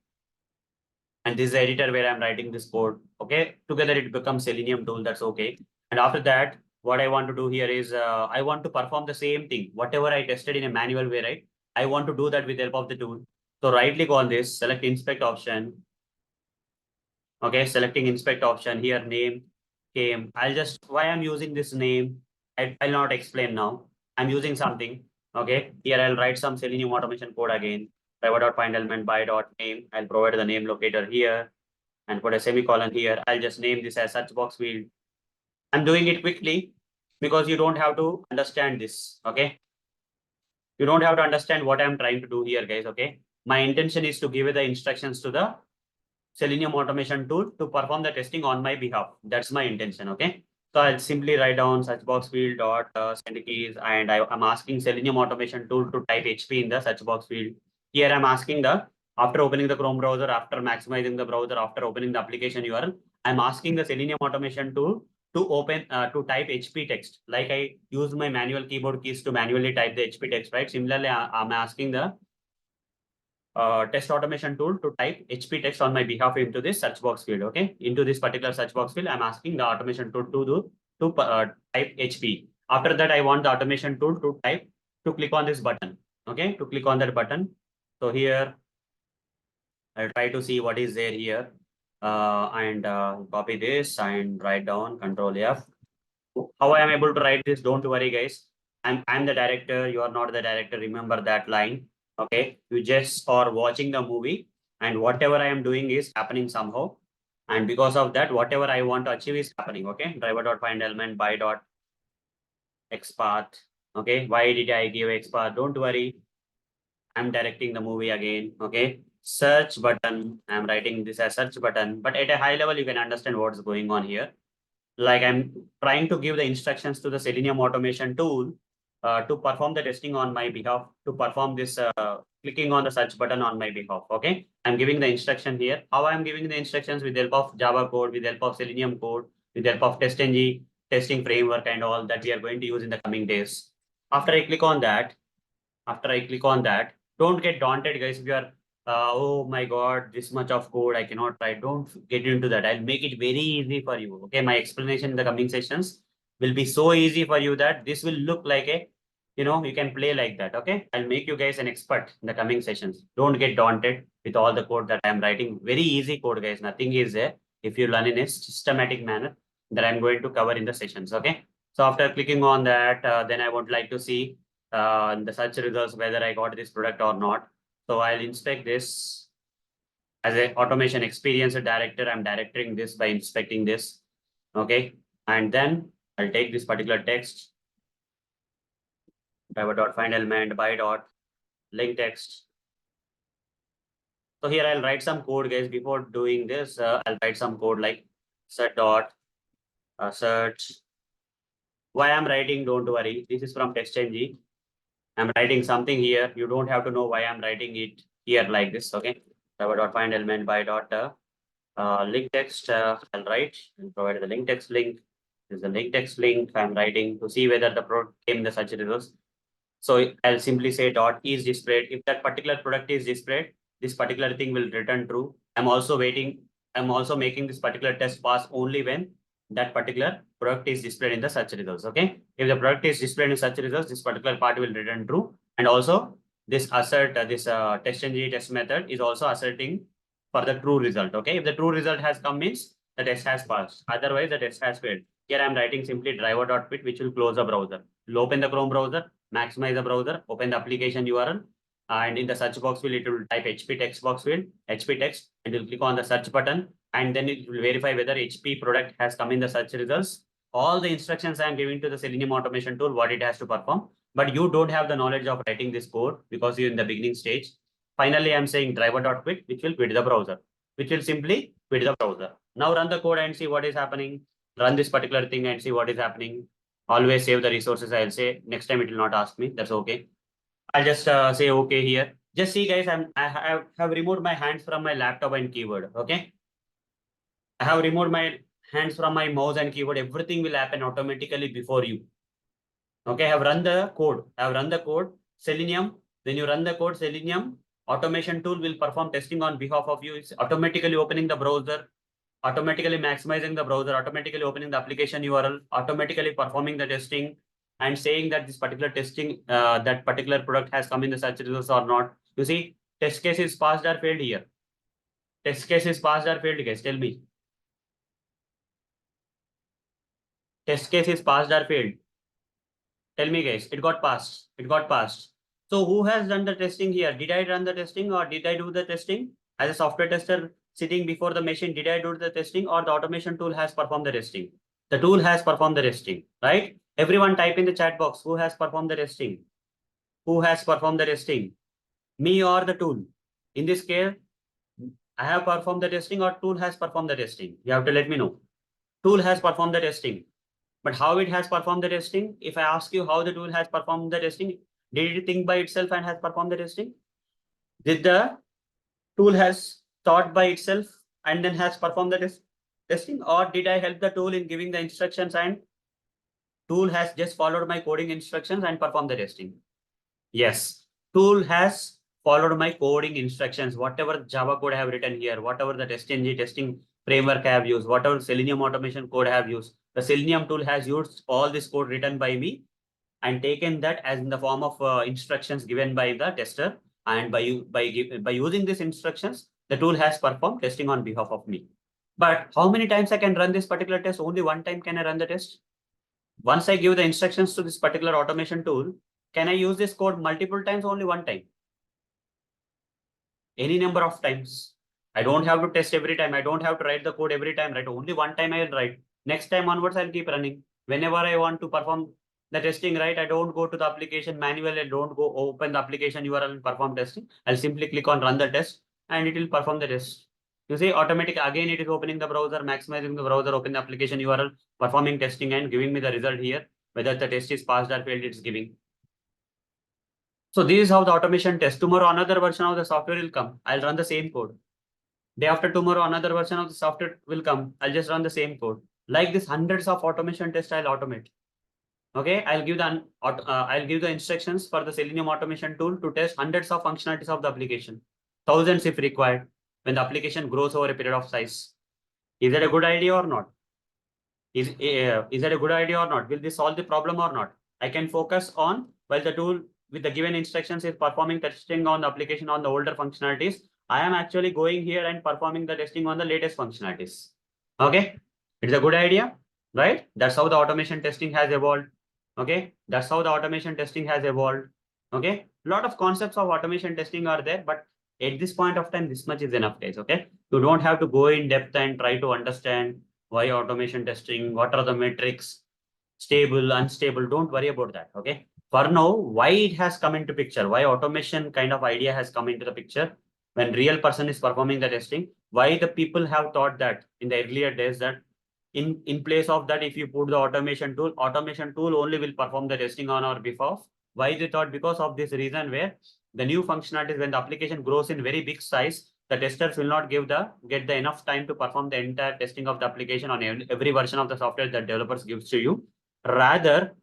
And this is the editor where I'm writing this code, okay? Together it becomes Selenium tool, that's okay. And after that, what I want to do here is I want to perform the same thing, whatever I tested in a manual way, right? I want to do that with the help of the tool. So right click on this, select inspect option. Okay, selecting inspect option here, name came. Why I'm using this name, I'll not explain now. I'm using something. Okay, here I'll write some Selenium automation code again. Driver.find element by dot name. I'll provide the name locator here and put a semicolon here. I'll just name this as search box field. I'm doing it quickly because you don't have to understand this. Okay, you don't have to understand what I'm trying to do here, guys. Okay, my intention is to give the instructions to the Selenium automation tool to perform the testing on my behalf. That's my intention. Okay, so I'll simply write down search box field dot send keys, and I'm asking Selenium automation tool to type HP in the search box field. Here I'm asking after opening the Chrome browser, after maximizing the browser, after opening the application URL, I'm asking the Selenium automation tool to open to type HP text. Like I use my manual keyboard keys to manually type the HP text, right? Similarly, I'm asking the test automation tool to type HP text on my behalf into this search box field. Okay, into this particular search box field, I'm asking the automation tool to type HP. After that, I want the automation tool to click on this button. Okay, to click on that button. So here, I'll try to see what is there here, and copy this and write down Control F. How I am able to write this? Don't worry, guys. I'm the director. You are not the director. Remember that line. Okay, you just are watching the movie, and whatever I am doing is happening somehow, and because of that, whatever I want to achieve is happening. Okay, driver.find element by dot xpath. Okay, why did I give xpath? Don't worry, I'm directing the movie again. Okay, search button. I'm writing this as search button, but at a high level, you can understand what's going on here. Like I'm trying to give the instructions to the Selenium automation tool to perform the testing on my behalf, to perform this clicking on the search button on my behalf. Okay, I'm giving the instruction here. How I'm giving the instructions? With the help of Java code, with the help of Selenium code, with the help of TestNG testing framework and all that we are going to use in the coming days. After I click on that, don't get daunted, guys. If you are oh my god, this much of code I cannot write, don't get into that. I'll make it very easy for you. Okay, my explanation in the coming sessions will be so easy for you that this will look like a, you can play like that. Okay, I'll make you guys an expert in the coming sessions. Don't get daunted with all the code that I'm writing. Very easy code, guys. Nothing is there if you learn in a systematic manner that I'm going to cover in the sessions. Okay, so after clicking on that, then I would like to see the search results, whether I got this product or not. So I'll inspect this as a automation experience director. I'm directing this by inspecting this. Okay, and then I'll take this particular text, driver.find element by dot link text. So here I'll write some code, guys. Before doing this, I'll write some code like set dot search. Why I'm writing, don't worry. This is from TestNG. I'm writing something here. You don't have to know why I'm writing it here like this. Okay. Find element by dot link text. I'll write and provide the link text link. This is the link text link I'm writing to see whether the product came in the search results. So I'll simply say dot is displayed. If that particular product is displayed, this particular thing will return true. I'm also making this particular test pass only when that particular product is displayed in the search results. Okay. If the product is displayed in search results, this particular part will return true. And also this test ng test method is also asserting for the true result. Okay. If the true result has come means the test has passed. Otherwise the test has failed. Here I'm writing simply driver.pit, which will close the browser. Will open the Chrome browser, maximize the browser, open the application URL, and in the search box field, it will type HP text box field, HP text, and you'll click on the search button, and then it will verify whether HP product has come in the search results. All the instructions I am giving to the Selenium automation tool, what it has to perform, but you don't have the knowledge of writing this code because you're in the beginning stage. Finally, I'm saying driver.quit, which will quit the browser, which will simply quit the browser. Now run the code and see what is happening. Run this particular thing and see what is happening. Always save the resources. I'll say next time it will not ask me. That's okay. I'll just say okay here. Just see, guys, I have removed my hands from my laptop and keyboard. Okay. I have removed my hands from my mouse and keyboard. Everything will happen automatically before you. Okay. I have run the code. Selenium. When you run the code, Selenium automation tool will perform testing on behalf of you. It's automatically opening the browser, automatically maximizing the browser, automatically opening the application URL, automatically performing the testing and saying that this particular testing, that particular product has come in the search results or not. You see, test case is passed or failed here. Test case is passed or failed, guys. Tell me. Test case is passed or failed. Tell me, guys. It got passed. It got passed. So who has done the testing here? Did I run the testing or did I do the testing? As a software tester sitting before the machine, did I do the testing or the automation tool has performed the testing? The tool has performed the testing, right? Everyone type in the chat box, who has performed the testing? Who has performed the testing? Me or the tool? In this case, I have performed the testing or tool has performed the testing? You have to let me know. Tool has performed the testing. But how it has performed the testing? If I ask you how the tool has performed the testing, did it think by itself and has performed the testing? Did the tool has thought by itself and then has performed the testing, or did I help the tool in giving the instructions and tool has just followed my coding instructions and performed the testing? Yes, tool has followed my coding instructions. Whatever Java code I have written here, whatever the testing framework I have used, whatever Selenium automation code I have used, the Selenium tool has used all this code written by me and taken that as in the form of instructions given by the tester. And by using these instructions, the tool has performed testing on behalf of me. But how many times I can run this particular test? Only one time can I run the test. Once I give the instructions to this particular automation tool, can I use this code multiple times? Only one time. Any number of times. I don't have to test every time. I don't have to write the code every time, right? Only one time I will write. Next time onwards, I'll keep running. Whenever I want to perform the testing, right? I don't go to the application manual. I don't go open the application URL and perform testing. I'll simply click on run the test and it will perform the test. You see, automatic again, it is opening the browser, maximizing the browser, open the application URL, performing testing and giving me the result here. Whether the test is passed or failed, it's giving. So this is how the automation test. Tomorrow, another version of the software will come. I'll run the same code. Day after tomorrow, another version of the software will come. I'll just run the same code. Like this, hundreds of automation tests I'll automate. Okay, I'll give the instructions for the Selenium automation tool to test hundreds of functionalities of the application, thousands if required, when the application grows over a period of size. Is that a good idea or not? Is that a good idea or not? Will this solve the problem or not? I can focus on while the tool with the given instructions is performing testing on the application on the older functionalities. I am actually going here and performing the testing on the latest functionalities. Okay, it's a good idea, right? That's how the automation testing has evolved. Okay, that's how the automation testing has evolved. Okay, a lot of concepts of automation testing are there, but at this point of time, this much is enough, guys. Okay, you don't have to go in depth and try to understand why automation testing, what are the metrics, stable, unstable. Don't worry about that. Okay, for now, why it has come into picture, why automation kind of idea has come into the picture when real person is performing the testing, why the people have thought that in the earlier days that in place of that, if you put the automation tool only will perform the testing on our behalf. Why they thought? Because of this reason where the new functionalities, when the application grows in very big size, the testers will not get the enough time to perform the entire testing of the application on every version of the software that developers gives to you. Rather,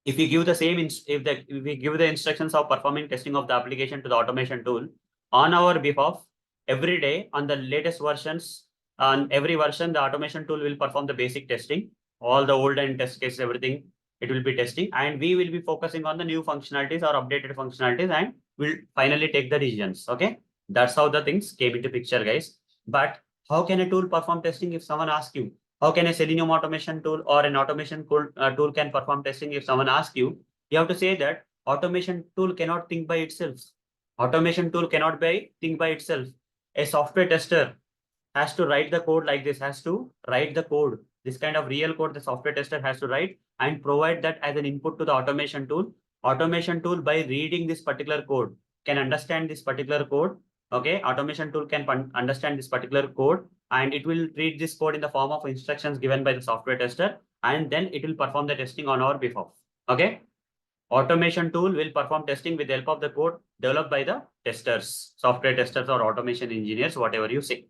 if we give the same, if we give the instructions of performing testing of the application to the automation tool on our behalf, every day on the latest versions, on every version, the automation tool will perform the basic testing, all the old and test cases, everything it will be testing, and we will be focusing on the new functionalities or updated functionalities, and we'll finally take the decisions. Okay, that's how the things came into picture, guys. But how can a tool perform testing? If someone asks you, how can a Selenium automation tool or an automation tool can perform testing? If someone asks you, you have to say that automation tool cannot think by itself. Automation tool cannot think by itself. A software tester has to write the code like this, has to write the code. This kind of real code the software tester has to write and provide that as an input to the automation tool. Automation tool, by reading this particular code, can understand this particular code. Okay, automation tool can understand this particular code, and it will read this code in the form of instructions given by the software tester, and then it will perform the testing on our behalf. Okay, automation tool will perform testing with the help of the code developed by the testers, software testers or automation engineers, whatever you say.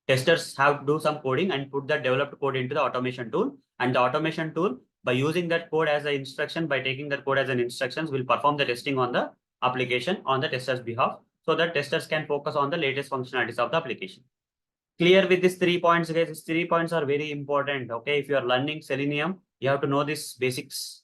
Testers have to do some coding and put that developed code into the automation tool, and the automation tool, by using that code as an instruction, by taking that code as an instructions, will perform the testing on the application on the tester's behalf, so that testers can focus on the latest functionalities of the application. Clear with these 3 points, guys? These 3 points are very important. Okay, if you are learning Selenium, you have to know these basics.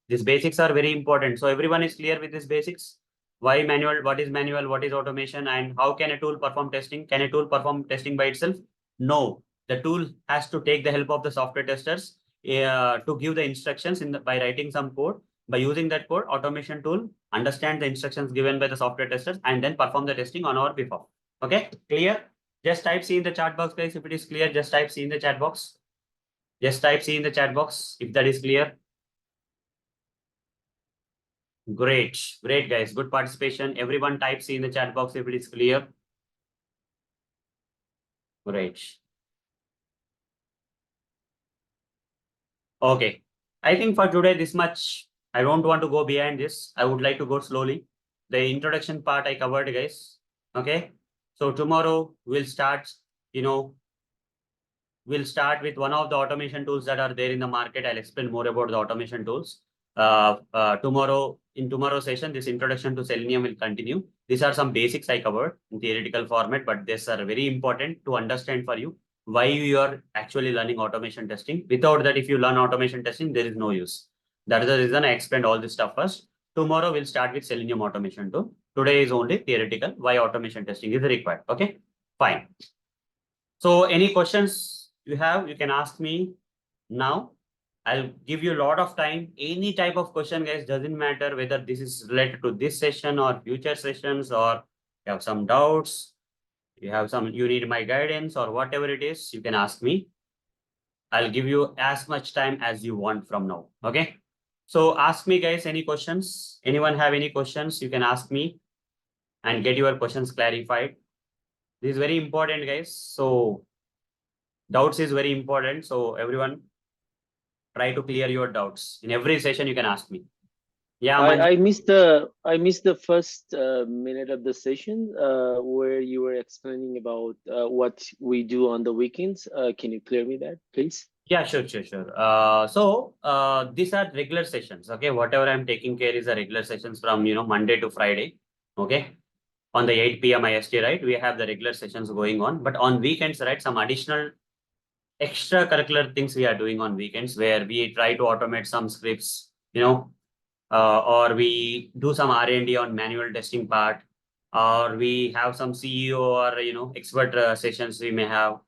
These basics are very important. So everyone is clear with these basics. Why manual? What is manual? What is automation? And how can a tool perform testing? Can a tool perform testing by itself? No. The tool has to take the help of the software testers to give the instructions by writing some code. By using that code, automation tool understand the instructions given by the software testers and then perform the testing on our behalf. Okay, clear? Just type C in the chat box, guys. If it is clear, just type C in the chat box. Just type C in the chat box if that is clear. Great, great, guys. Good participation. Everyone type C in the chat box if it is clear. Great. Okay, I think for today this much. I don't want to go behind this. I would like to go slowly. The introduction part I covered, guys. Okay, so tomorrow we'll start, we'll start with one of the automation tools that are there in the market. I'll explain more about the automation tools. Tomorrow, in tomorrow's session, this introduction to Selenium will continue. These are some basics I covered in theoretical format, but these are very important to understand for you why you are actually learning automation testing. Without that, if you learn automation testing, there is no use. That is the reason I explained all this stuff first. Tomorrow we'll start with Selenium automation tool. Today is only theoretical, why automation testing is required. Okay, fine. So any questions you have, you can ask me now. I'll give you a lot of time. Any type of question, guys, doesn't matter whether this is related to this session or future sessions, or you have some doubts, you need my guidance or whatever it is, you can ask me. I'll give you as much time as you want from now. Okay. So ask me, guys, any questions? Anyone have any questions? You can ask me and get your questions clarified. This is very important, guys. So doubts is very important. So everyone, try to clear your doubts. In every session, you can ask me. Yeah, I missed the first minute of the session where you were explaining about what we do on the weekends. Can you clear me that, please? Yeah, sure. So these are regular sessions. Okay, whatever I'm taking care is the regular sessions from Monday to Friday. Okay, on the 8 p.m. IST, right? We have the regular sessions going on, but on weekends, right? Some additional extracurricular things we are doing on weekends, where we try to automate some scripts, or we do some R&D on manual testing part, or we have some CEO or expert sessions we may have,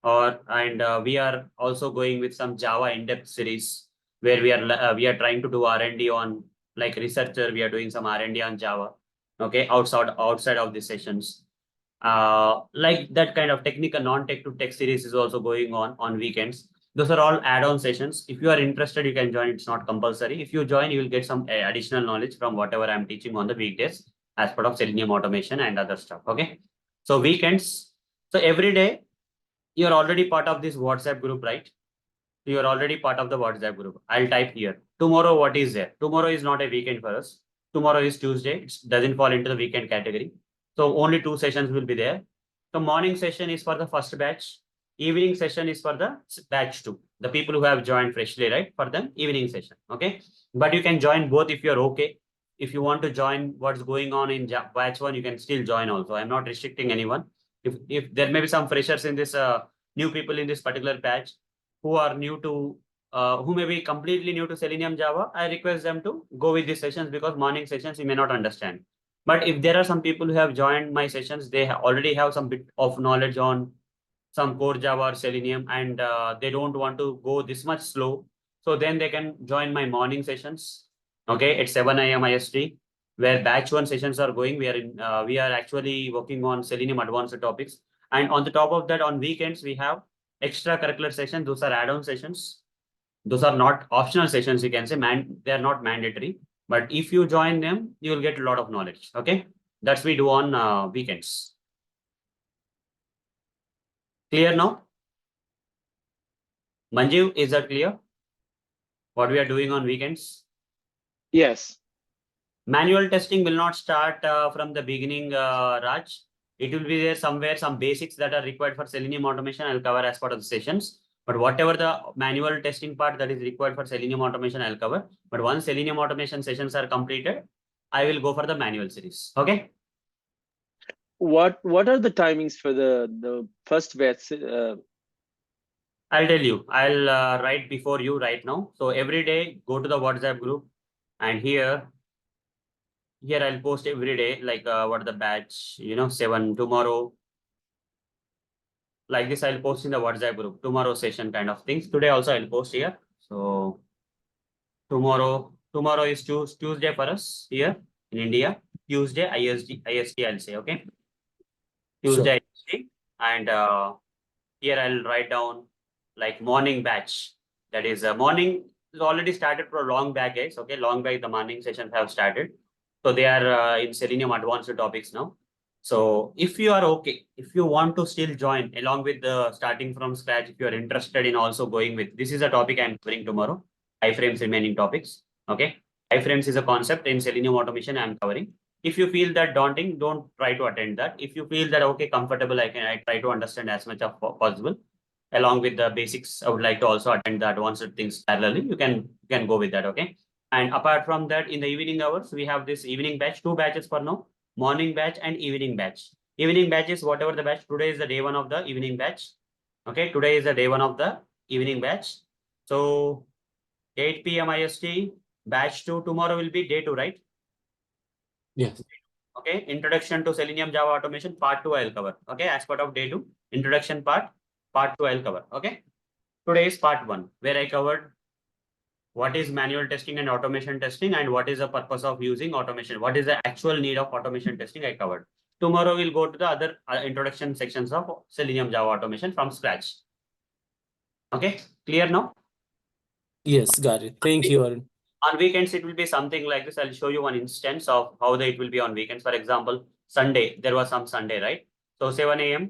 and we are also going with some Java in-depth series where we are trying to do R&D on, like researcher, we are doing some R&D on Java. Okay, outside of these sessions. Like that kind of technical non-tech to tech series is also going on weekends. Those are all add-on sessions. If you are interested, you can join. It's not compulsory. If you join, you will get some additional knowledge from whatever I'm teaching on the weekdays as part of Selenium automation and other stuff. Okay, so weekends. So every day you're already part of this WhatsApp group, right? You're already part of the WhatsApp group. I'll type here. Tomorrow, what is there? Tomorrow is not a weekend for us. Tomorrow is Tuesday. It doesn't fall into the weekend category. So only 2 sessions will be there. The morning session is for the first batch. Evening session is for the batch 2. The people who have joined freshly, right? For them, evening session. Okay. But you can join both if you're okay. If you want to join what's going on in batch 1, you can still join also. I'm not restricting anyone. If there may be some freshers in this, new people in this particular batch who are new to, who may be completely new to Selenium Java, I request them to go with these sessions because morning sessions you may not understand. But if there are some people who have joined my sessions, they already have some bit of knowledge on some core Java or Selenium, and they don't want to go this much slow. So then they can join my morning sessions, okay, at 7 a.m. IST, where batch 1 sessions are going. We are actually working on Selenium advanced topics. And on the top of that, on weekends, we have extracurricular sessions. Those are add-on sessions. Those are not optional sessions, you can say, they are not mandatory. But if you join them, you will get a lot of knowledge. Okay, that's we do on weekends. Clear now? Manjeev, is that clear? What we are doing on weekends? Yes. Manual testing will not start from the beginning, Raj. It will be there somewhere, some basics that are required for Selenium automation I'll cover as part of the sessions. But whatever the manual testing part that is required for Selenium automation, I'll cover. But once Selenium automation sessions are completed, I will go for the manual series. Okay. What are the timings for the first batch? I'll tell you. I'll write before you right now. So every day, go to the WhatsApp group, and here I'll post every day, like what the batch, 7 tomorrow. Like this, I'll post in the WhatsApp group, tomorrow session kind of things. Today also I'll post here. So tomorrow is Tuesday for us here in India. Tuesday, IST I'll say, okay? Tuesday, IST. And here I'll write down like morning batch. That is morning is already started for a long back, guys. Okay, long back the morning sessions have started. So they are in Selenium advanced topics now. So if you are okay, if you want to still join along with the starting from scratch, if you are interested in also going with, this is a topic I'm covering tomorrow, iframes remaining topics. Okay, iframes is a concept in Selenium automation I'm covering. If you feel that daunting, don't try to attend that. If you feel that okay, comfortable, I try to understand as much as possible. Along with the basics, I would like to also attend the advanced things parallelly. You can go with that, okay? And apart from that, in the evening hours, we have this evening batch, 2 batches for now, morning batch and evening batch. Evening batch is whatever the batch. Today is the day 1 of the evening batch. Okay, today is the day 1 of the evening batch. So 8 p.m. IST, batch 2, tomorrow will be day 2, right? Yes. Okay, introduction to Selenium Java automation, part 2 I'll cover. Okay, as part of day 2, introduction part 2 I'll cover. Okay, today is part 1, where I covered what is manual testing and automation testing and what is the purpose of using automation. What is the actual need of automation testing I covered. Tomorrow we'll go to the other introduction sections of Selenium Java automation from scratch. Okay, clear now? Yes, got it. Thank you, Arun. On weekends, it will be something like this. I'll show you one instance of how it will be on weekends. For example, Sunday, there was some Sunday, right? So 7 a.m.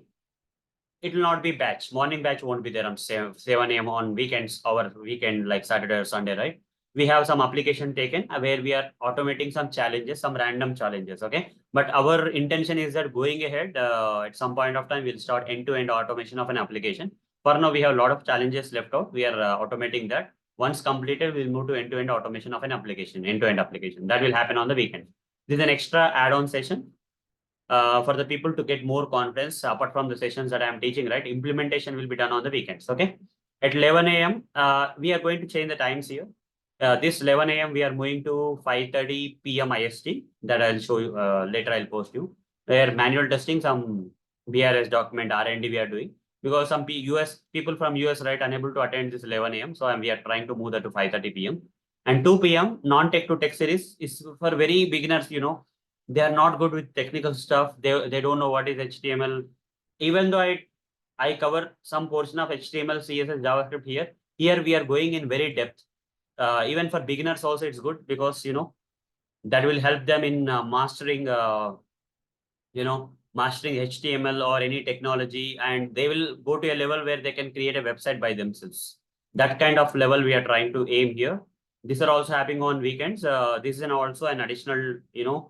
It will not be batch. Morning batch won't be there on 7 a.m. on weekends, our weekend like Saturday or Sunday, right? We have some application taken where we are automating some challenges, some random challenges, okay? But our intention is that going ahead, at some point of time, we'll start end-to-end automation of an application. For now, we have a lot of challenges left out. We are automating that. Once completed, we'll move to end-to-end automation of an application, end-to-end application. That will happen on the weekend. This is an extra add-on session for the people to get more confidence apart from the sessions that I'm teaching, right? Implementation will be done on the weekends, okay? At 11 a.m., we are going to change the times here. This 11 a.m., we are moving to 5:30 p.m. IST. That I'll show you later, I'll post you. Where manual testing, some BRS document, R&D we are doing. Because some US people from US, right, unable to attend this 11 a.m. So we are trying to move that to 5:30 p.m. And 2 p.m. non-tech to tech series is for very beginners, they are not good with technical stuff. They don't know what is HTML. Even though I cover some portion of HTML, CSS, JavaScript here. Here we are going in very depth. Even for beginners also it's good because that will help them in mastering HTML or any technology, and they will go to a level where they can create a website by themselves. That kind of level we are trying to aim here. These are also happening on weekends. This is also an additional,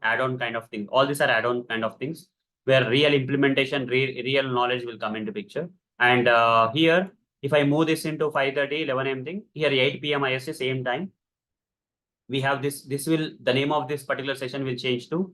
add-on kind of thing. All these are add-on kind of things. where real implementation, real knowledge will come into picture. And here, if I move this into 5:30, 11 a.m. thing, here 8 p.m. IST, same time, we have the name of this particular session will change to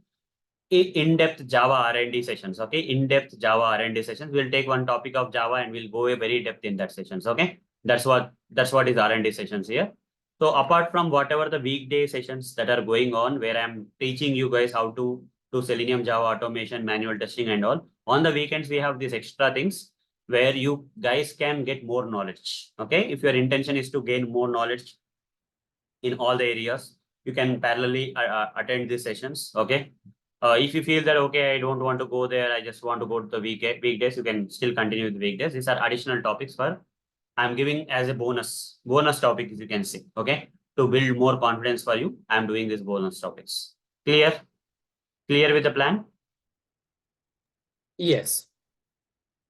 in-depth Java R&D sessions. Okay, in-depth Java R&D sessions. We'll take one topic of Java and we'll go a very depth in that sessions. Okay, that's what is R&D sessions here. So apart from whatever the weekday sessions that are going on, where I'm teaching you guys how to do Selenium Java automation, manual testing and all, on the weekends, we have these extra things where you guys can get more knowledge. Okay, if your intention is to gain more knowledge in all the areas, you can parallelly attend these sessions. Okay. If you feel that, okay, I don't want to go there, I just want to go to the weekdays, you can still continue with the weekdays. These are additional topics I'm giving as a bonus topic, as you can see. Okay. To build more confidence for you, I'm doing these bonus topics. Clear with the plan? Yes.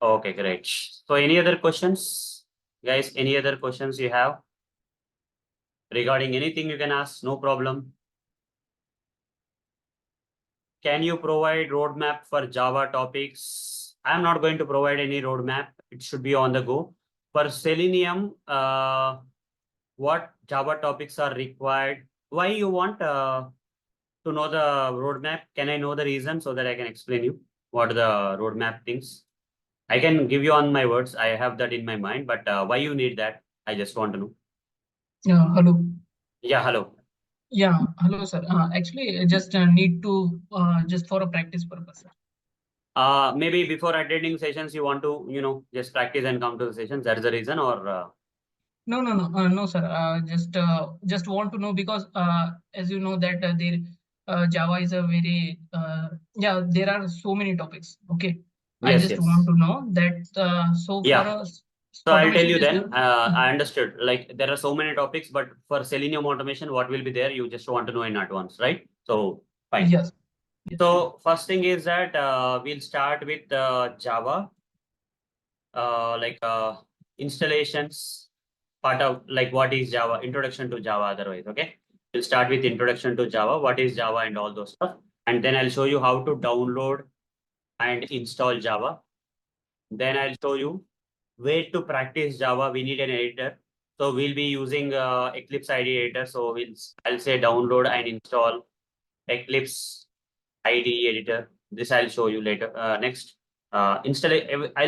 Okay, great. So any other questions? Guys, any other questions you have? Regarding anything you can ask, no problem. Can you provide roadmap for Java topics? I'm not going to provide any roadmap. It should be on the go. For Selenium, what Java topics are required? Why you want to know the roadmap? Can I know the reason so that I can explain you what are the roadmap things? I can give you on my words. I have that in my mind, but why you need that? I just want to know. Hello. Yeah, hello. Yeah, hello, sir. Actually, I just need to just for a practice purpose, sir. Maybe before attending sessions, you want to, just practice and come to the sessions. That's the reason, or No, sir. Just want to know because as you know that Java is a very there are so many topics. Okay, I yes, just want to know that so yeah. for us So I'll tell automation you tester. then. I understood. Like there are so many topics, but for Selenium automation, what will be there? You just want to know in advance, right? So fine. Yes. So first thing is that we'll start with Java, installations part of like what is Java, introduction to Java. Otherwise, okay. We'll start with introduction to Java, what is Java and all those stuff, and then I'll show you how to download and install Java. Then I'll show you where to practice Java. We need an editor. So we'll be using Eclipse IDE editor. So I'll say download and install Eclipse IDE editor. This I'll show you later. Next, I'll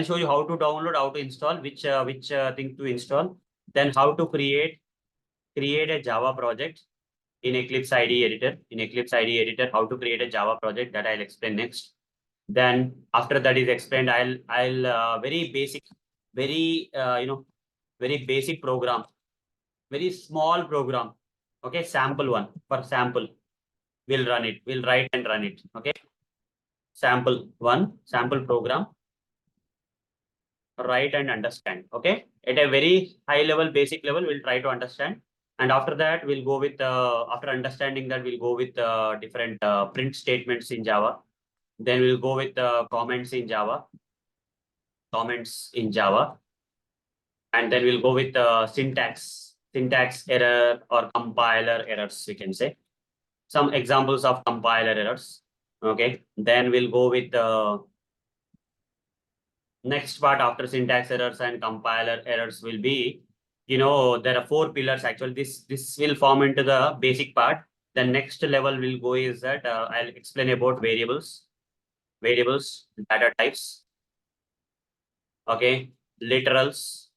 show you how to download, how to install, which thing to install. Then how to create a Java project in Eclipse IDE editor. In Eclipse IDE editor, how to create a Java project, that I'll explain next. Then after that is explained, I'll very basic, very very basic program, very small program. Okay, sample one. For sample, we'll run it. We'll write and run it. Okay, sample one, sample program, write and understand. Okay, at a very high level, basic level, we'll try to understand. And after that, we'll go with after understanding that, we'll go with different print statements in Java. Then we'll go with comments in Java. And then we'll go with syntax error or compiler errors, we can say. Some examples of compiler errors. Okay. Then we'll go with the next part after syntax errors and compiler errors will be, there are 4 pillars actually. This will form into the basic part. The next level will go is that I'll explain about variables, data types, okay, literals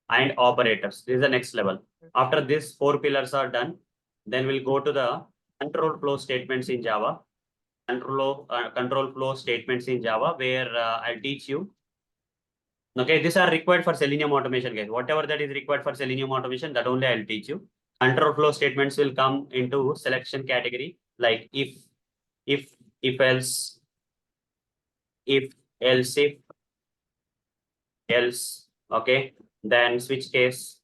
and operators. This is the next level. After this 4 pillars are done, then we'll go to the control flow statements in Java. Control flow statements in Java, where I'll teach you. Okay, these are required for Selenium automation, guys. Whatever that is required for Selenium automation, that only I'll teach you. Control flow statements will come into selection category, like if else, else, okay, then switch case.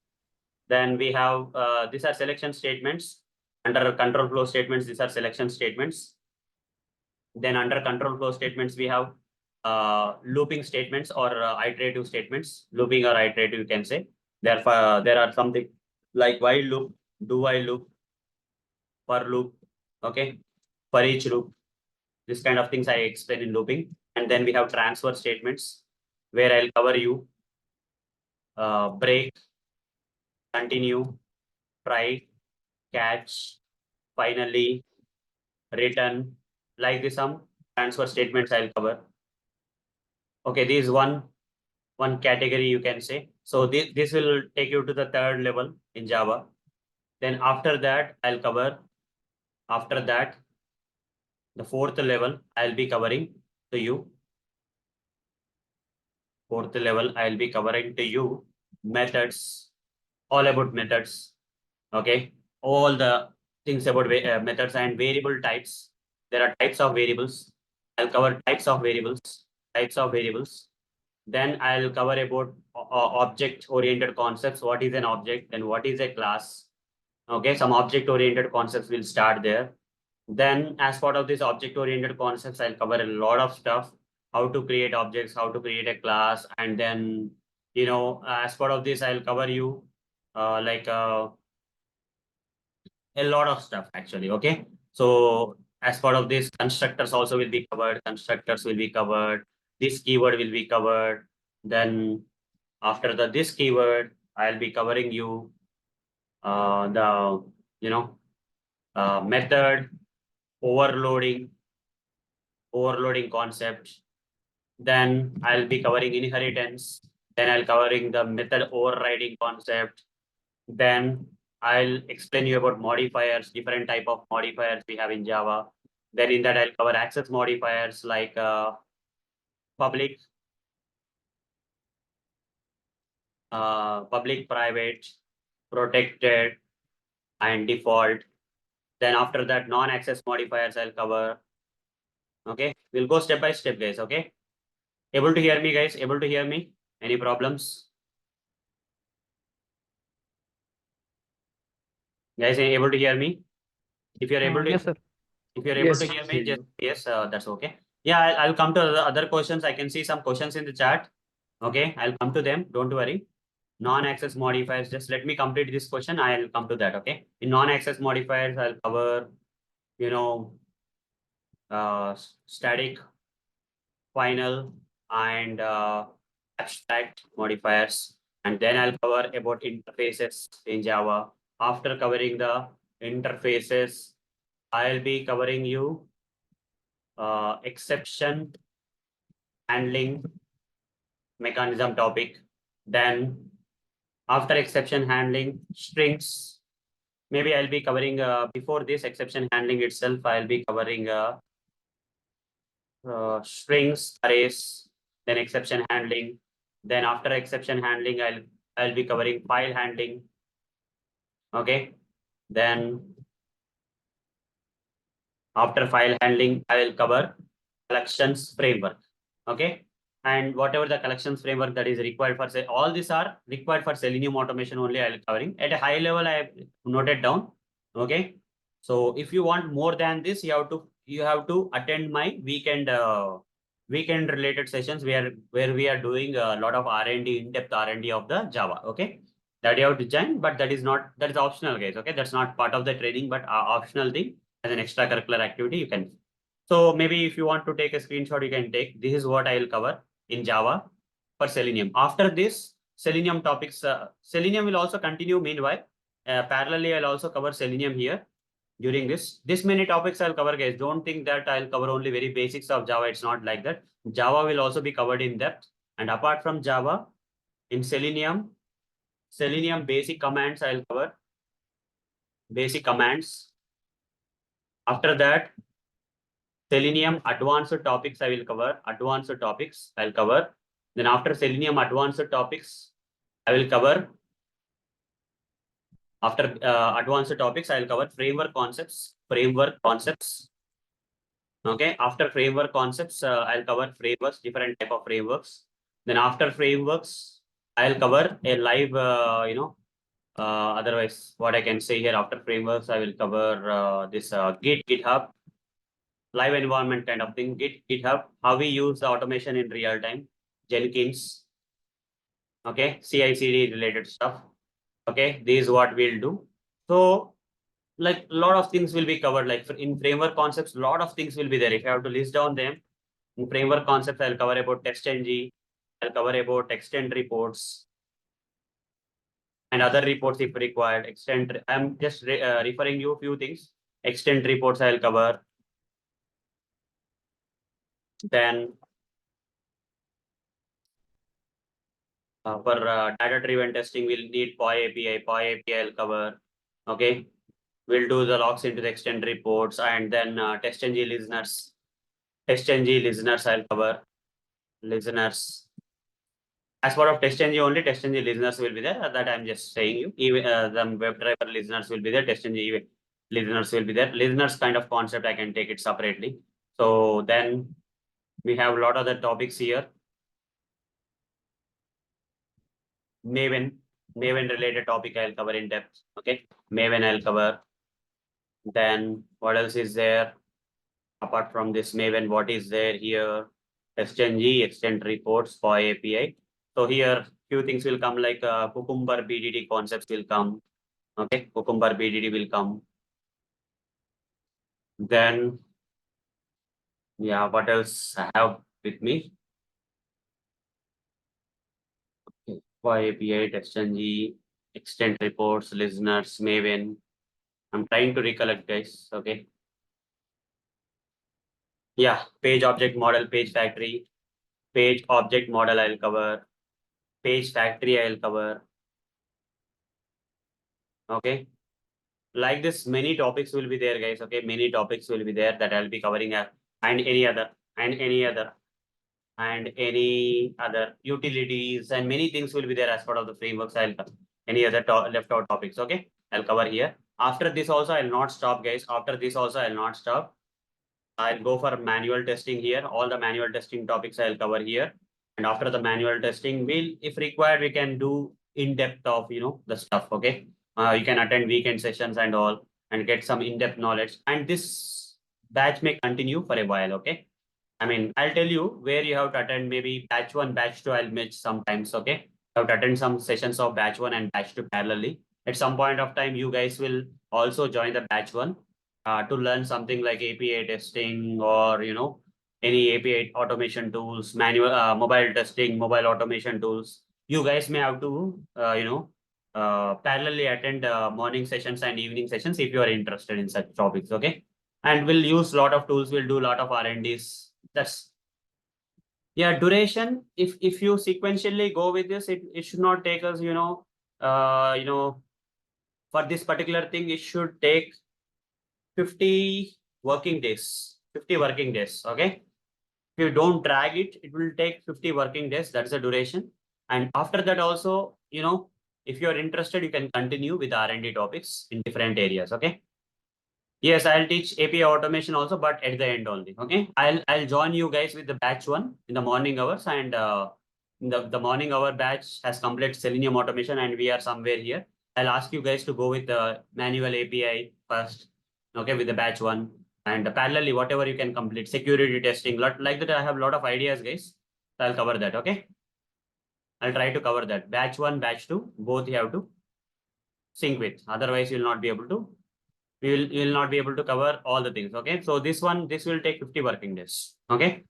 Then we have these are selection statements. Under control flow statements, these are selection statements. Then under control flow statements, we have looping statements or iterative statements. Looping or iterative, you can say. Therefore, there are something like while loop, do while loop, for loop, okay, for each loop. This kind of things I explain in looping. And then we have transfer statements where I'll cover you break, continue, try, catch, finally, return, like this some transfer statements I'll cover. Okay, this is one category you can say. So this will take you to the third level in Java. Then after that, I'll cover, after that, the fourth level I'll be covering to you. Fourth level I'll be covering to you methods, all about methods. Okay, all the things about methods and variable types. There are types of variables. I'll cover types of variables, Then I'll cover about object-oriented concepts. What is an object and what is a class? Okay, some object-oriented concepts will start there. Then as part of this object-oriented concepts, I'll cover a lot of stuff, how to create objects, how to create a class. And then, as part of this, I'll cover you a lot of stuff actually. Okay, so as part of this, constructors also will be covered. This keyword will be covered. Then after this keyword, I'll be covering you the method overloading concept. Then I'll be covering inheritance. Then I'll covering the method overriding concept. Then I'll explain you about modifiers, different type of modifiers we have in Java. Then in that I'll cover access modifiers like public, private, protected, and default. Then after that, non-access modifiers I'll cover. Okay, we'll go step by step, guys. Okay, able to hear me, guys? Able to hear me? Any problems? Guys, able to hear me? If you're able to, Yes, sir. if you're able Yes, to hear me, hear just you. yes, that's okay. Yeah, I'll come to the other questions. I can see some questions in the chat. Okay, I'll come to them. Don't worry. Non-access modifiers, just let me complete this question. I'll come to that. Okay. In non-access modifiers, I'll cover, static, final, and abstract modifiers. And then I'll cover about interfaces in Java. After covering the interfaces, I'll be covering you exception handling mechanism topic. Then after exception handling, strings. Maybe I'll be covering before this exception handling itself, I'll be covering strings, arrays, then exception handling. Then after exception handling, I'll be covering file handling. Okay. Then after file handling, I will cover collections framework. Okay. And whatever the collections framework that is required for, say, all these are required for Selenium automation only. I'll covering at a high level. I have noted down. Okay. So if you want more than this, you have to attend my weekend related sessions where we are doing a lot of R&D, in-depth R&D of the Java. Okay. That you have to join, but that is optional, guys. Okay. That's not part of the training, but optional thing as an extracurricular activity you can. So maybe if you want to take a screenshot, you can take. This is what I will cover in Java for Selenium. After this, Selenium topics, Selenium will also continue meanwhile. Parallelly, I'll also cover Selenium here during this. This many topics I'll cover, guys. Don't think that I'll cover only very basics of Java. It's not like that. Java will also be covered in depth. And apart from Java, in Selenium basic commands I'll cover. Basic commands. After that, Selenium advanced topics I will cover. Then after Selenium advanced topics, I will cover. After advanced topics, I will cover framework concepts. Okay. After framework concepts, I'll cover frameworks, different type of frameworks. Then after frameworks, I'll cover a live, otherwise what I can say here after frameworks, I will cover this GitHub. Live environment kind of thing, GitHub, how we use the automation in real time, Jenkins, okay, CI/CD related stuff. Okay, this is what we'll do. So like a lot of things will be covered, like in framework concepts, a lot of things will be there. If you have to list down them, In framework concepts, I'll cover about TestNG. I'll cover about extend reports and other reports if required. Extend. I'm just referring you a few things. Extend reports I'll cover. Then for data-driven testing, we'll need POI API. POI API I'll cover. Okay. We'll do the logs into the extend reports and then TestNG listeners. TestNG listeners I'll cover. Listeners. As part of TestNG only, TestNG listeners will be there. That I'm just saying you. Even the WebDriver listeners will be there. TestNG listeners will be there. Listeners kind of concept I can take it separately. So then we have a lot of other topics here. Maven related topic I'll cover in depth. Okay, Maven I'll cover. Then what else is there? Apart from this Maven, what is there here? TestNG, extend reports, POI API. So here few things will come like Cucumber BDD concepts will come. Okay, Cucumber BDD will come. Then, yeah, what else I have with me? Okay, POI API, TestNG, extend reports, listeners, Maven. I'm trying to recollect, guys. Okay. Yeah, page object model, page factory, page object model I'll cover, page factory I'll cover. Okay. Like this, many topics will be there, guys. Okay, many topics will be there that I'll be covering and any other utilities and many things will be there as part of the frameworks. I'll cover any other left out topics. Okay, I'll cover here. After this also, I'll not stop, guys. After this also, I'll not stop. I'll go for manual testing here. All the manual testing topics I'll cover here. And after the manual testing, if required, we can do in-depth of, the stuff. Okay. You can attend weekend sessions and all and get some in-depth knowledge. And this batch may continue for a while. Okay. I mean, I'll tell you where you have to attend maybe batch 1, batch 2, I'll match sometimes. Okay. You have to attend some sessions of batch 1 and batch 2 parallelly. At some point of time, you guys will also join the batch 1. To learn something like API testing or any API automation tools, manual mobile testing, mobile automation tools. You guys may have to parallelly attend morning sessions and evening sessions if you are interested in such topics. Okay, and we'll use a lot of tools. We'll do a lot of R&Ds. That's duration. If you sequentially go with this, it should not take us for this particular thing. It should take 50 working days. 50 working days. Okay. If you don't drag it, it will take 50 working days. That's the duration. And after that also, if you're interested, you can continue with R&D topics in different areas. Okay. Yes, I'll teach API automation also, but at the end only. Okay. I'll join you guys with the batch 1 in the morning hours, and the morning hour batch has completed Selenium automation and we are somewhere here. I'll ask you guys to go with the manual API first. Okay, with the batch 1 and parallelly whatever you can complete security testing like that. I have a lot of ideas, guys. So I'll cover that. Okay, I'll try to cover that. Batch 1, batch 2, both you have to sync with. Otherwise, you'll not be able to. You'll not be able to cover all the things. Okay, so this will take 50 working days. Okay,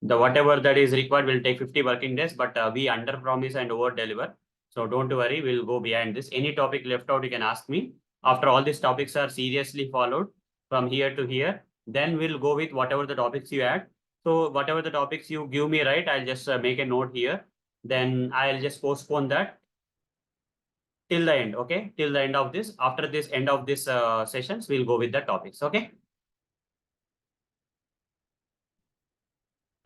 the whatever that is required will take 50 working days, but we under promise and over deliver. So don't worry, we'll go behind this. Any topic left out, you can ask me. After all these topics are seriously followed from here to here, then we'll go with whatever the topics you add. So whatever the topics you give me, right, I'll just make a note here. Then I'll just postpone that till the end. Okay, till the end of this. After this end of this sessions, we'll go with the topics. Okay.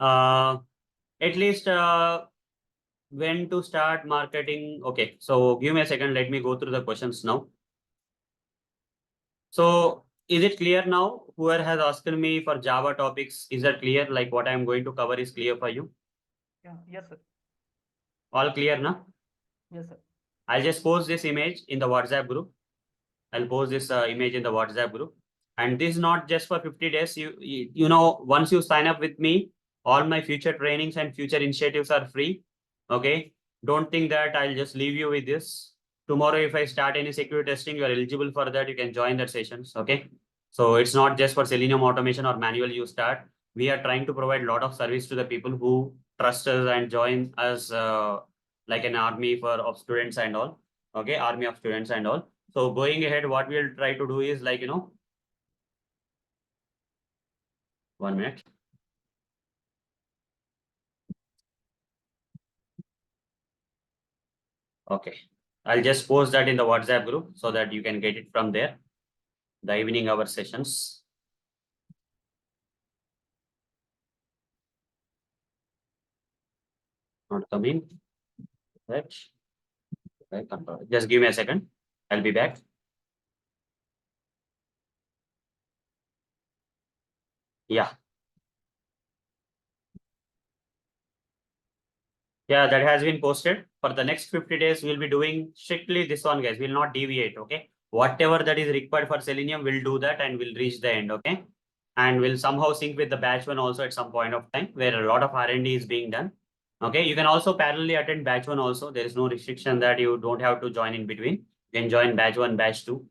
At least when to start marketing. Okay, so give me a second. Let me go through the questions now. So is it clear now? Whoever has asked me for Java topics, is that clear? Like what I'm going to cover is clear for you? Yeah, yes, sir. All clear now? Yes, sir. I'll just post this image in the WhatsApp group. I'll post this image in the WhatsApp group. And this is not just for 50 days. You know, once you sign up with me, all my future trainings and future initiatives are free. Okay. Don't think that I'll just leave you with this. Tomorrow, if I start any security testing, you are eligible for that. You can join that sessions. Okay. So it's not just for Selenium automation or manual you start. we are trying to provide a lot of service to the people who trust us and join us like an army of students and all. Okay, army of students and all. So going ahead, what we'll try to do is like, 1 minute. Okay, I'll just post that in the WhatsApp group so that you can get it from there. The evening hour sessions. Not coming. Right. Right. Just give me a second. I'll be back. Yeah. Yeah, that has been posted. For the next 50 days, we'll be doing strictly this one, guys. We'll not deviate, okay? Whatever that is required for Selenium, we'll do that and we'll reach the end, okay? And we'll somehow sync with the batch one also at some point of time where a lot of R&D is being done. Okay, you can also parallelly attend batch one also. There is no restriction that you don't have to join in between. You can join batch one, batch two.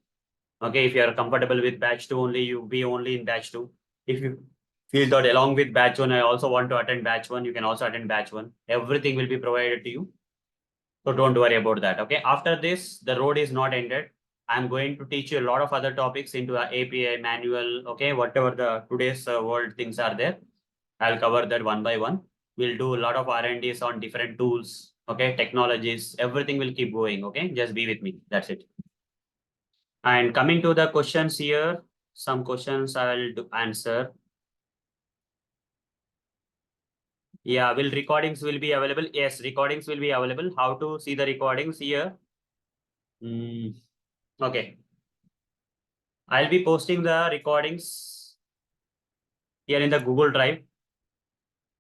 Okay, if you are comfortable with batch two only, you be only in batch two. If you feel that along with batch one, I also want to attend batch one, you can also attend batch one. Everything will be provided to you. So don't worry about that. Okay. After this, the road is not ended. I'm going to teach you a lot of other topics into a API manual. Okay. Whatever the today's world things are there, I'll cover that one by one. We'll do a lot of R&Ds on different tools. Okay. Technologies, everything will keep going. Okay. Just be with me. That's it. And coming to the questions here, some questions I'll answer. Yeah, will recordings will be available? Yes, recordings will be available. How to see the recordings here? Okay. I'll be posting the recordings here in the Google Drive.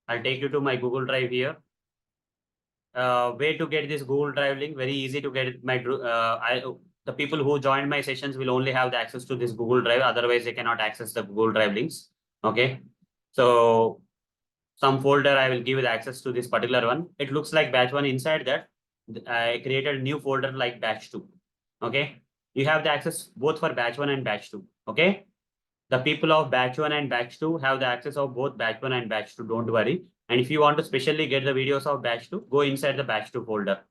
I'll take you to my Google Drive here. Way to get this Google Drive link? Very easy to get it. The people who joined my sessions will only have the access to this Google Drive. Otherwise, they cannot access the Google Drive links. Okay. So some folder I will give the access to this particular one. It looks like batch one. Inside that, I created a new folder like batch two. Okay. You have the access both for batch one and batch two. Okay. The people of batch one and batch two have the access of both batch one and batch two. Don't worry. And if you want to specially get the videos of batch two, go inside the batch two folder.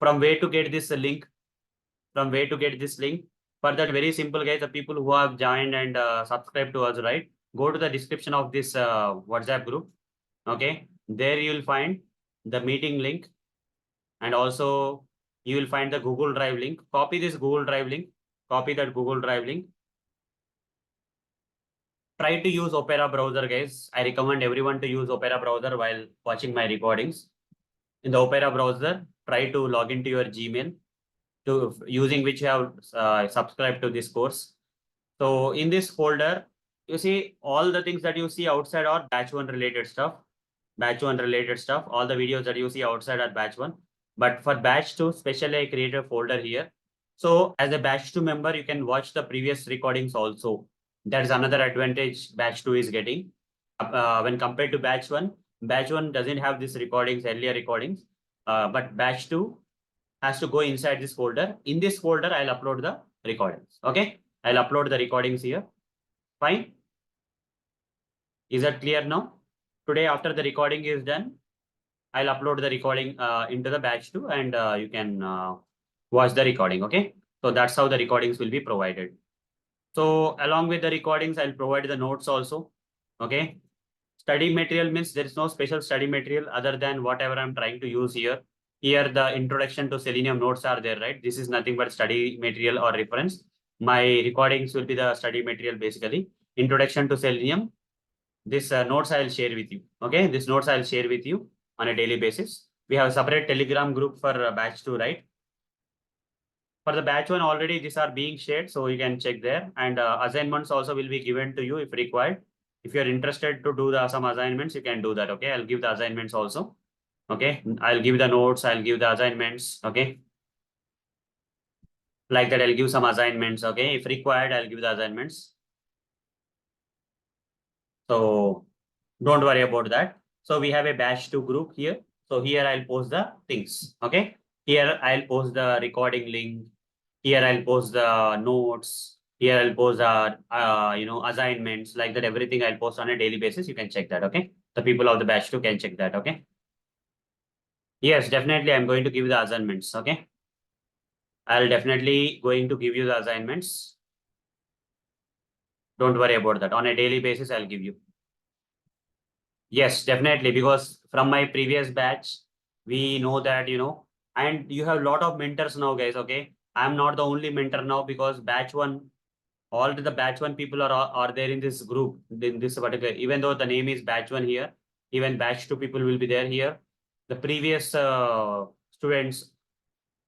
From where to get this link? From where to get this link? For that, very simple, guys. The people who have joined and subscribed to us, right? Go to the description of this WhatsApp group. Okay. There you will find the meeting link. And also you will find the Google Drive link. Copy this Google Drive link. Copy that Google Drive link. Try to use Opera browser, guys. I recommend everyone to use Opera browser while watching my recordings. In the Opera browser, try to log into your Gmail using which you have subscribed to this course. So in this folder, you see all the things that you see outside are batch one related stuff. Batch one related stuff. All the videos that you see outside are batch one. But for batch two, specially I created a folder here. So as a batch two member, you can watch the previous recordings also. That's another advantage batch two is getting. When compared to batch one doesn't have these recordings, earlier recordings. But batch two has to go inside this folder. In this folder, I'll upload the recordings. Okay. I'll upload the recordings here. Fine. Is that clear now? Today, after the recording is done, I'll upload the recording into the batch two and you can watch the recording. Okay. So that's how the recordings will be provided. So along with the recordings, I'll provide the notes also. Okay. Study material means there is no special study material other than whatever I'm trying to use here. Here, the introduction to Selenium notes are there, right? This is nothing but study material or reference. My recordings will be the study material, basically. Introduction to Selenium. This notes I'll share with you. Okay. This notes I'll share with you on a daily basis. We have a separate Telegram group for batch two, right? For the batch one, already these are being shared, so you can check there. And assignments also will be given to you if required. If you're interested to do some assignments, you can do that. Okay. I'll give the assignments also. Okay. I'll give the notes. I'll give the assignments. Okay. Like that, I'll give some assignments. Okay. If required, I'll give the assignments. So don't worry about that. So we have a batch two group here. So here I'll post the things. Okay. Here I'll post the recording link. Here I'll post the notes. Here I'll post assignments like that. Everything I'll post on a daily basis. You can check that. Okay. The people of the batch 2 can check that. Okay. Yes, definitely. I'm going to give you the assignments. Okay. I'll definitely going to give you the assignments. Don't worry about that. On a daily basis, I'll give you. Yes, definitely. Because from my previous batch, we know that, and you have a lot of mentors now, guys. Okay. I'm not the only mentor now because batch 1, all the batch 1 people are there in this group, in this particular, even though the name is batch 1 here, even batch 2 people will be there here. The previous students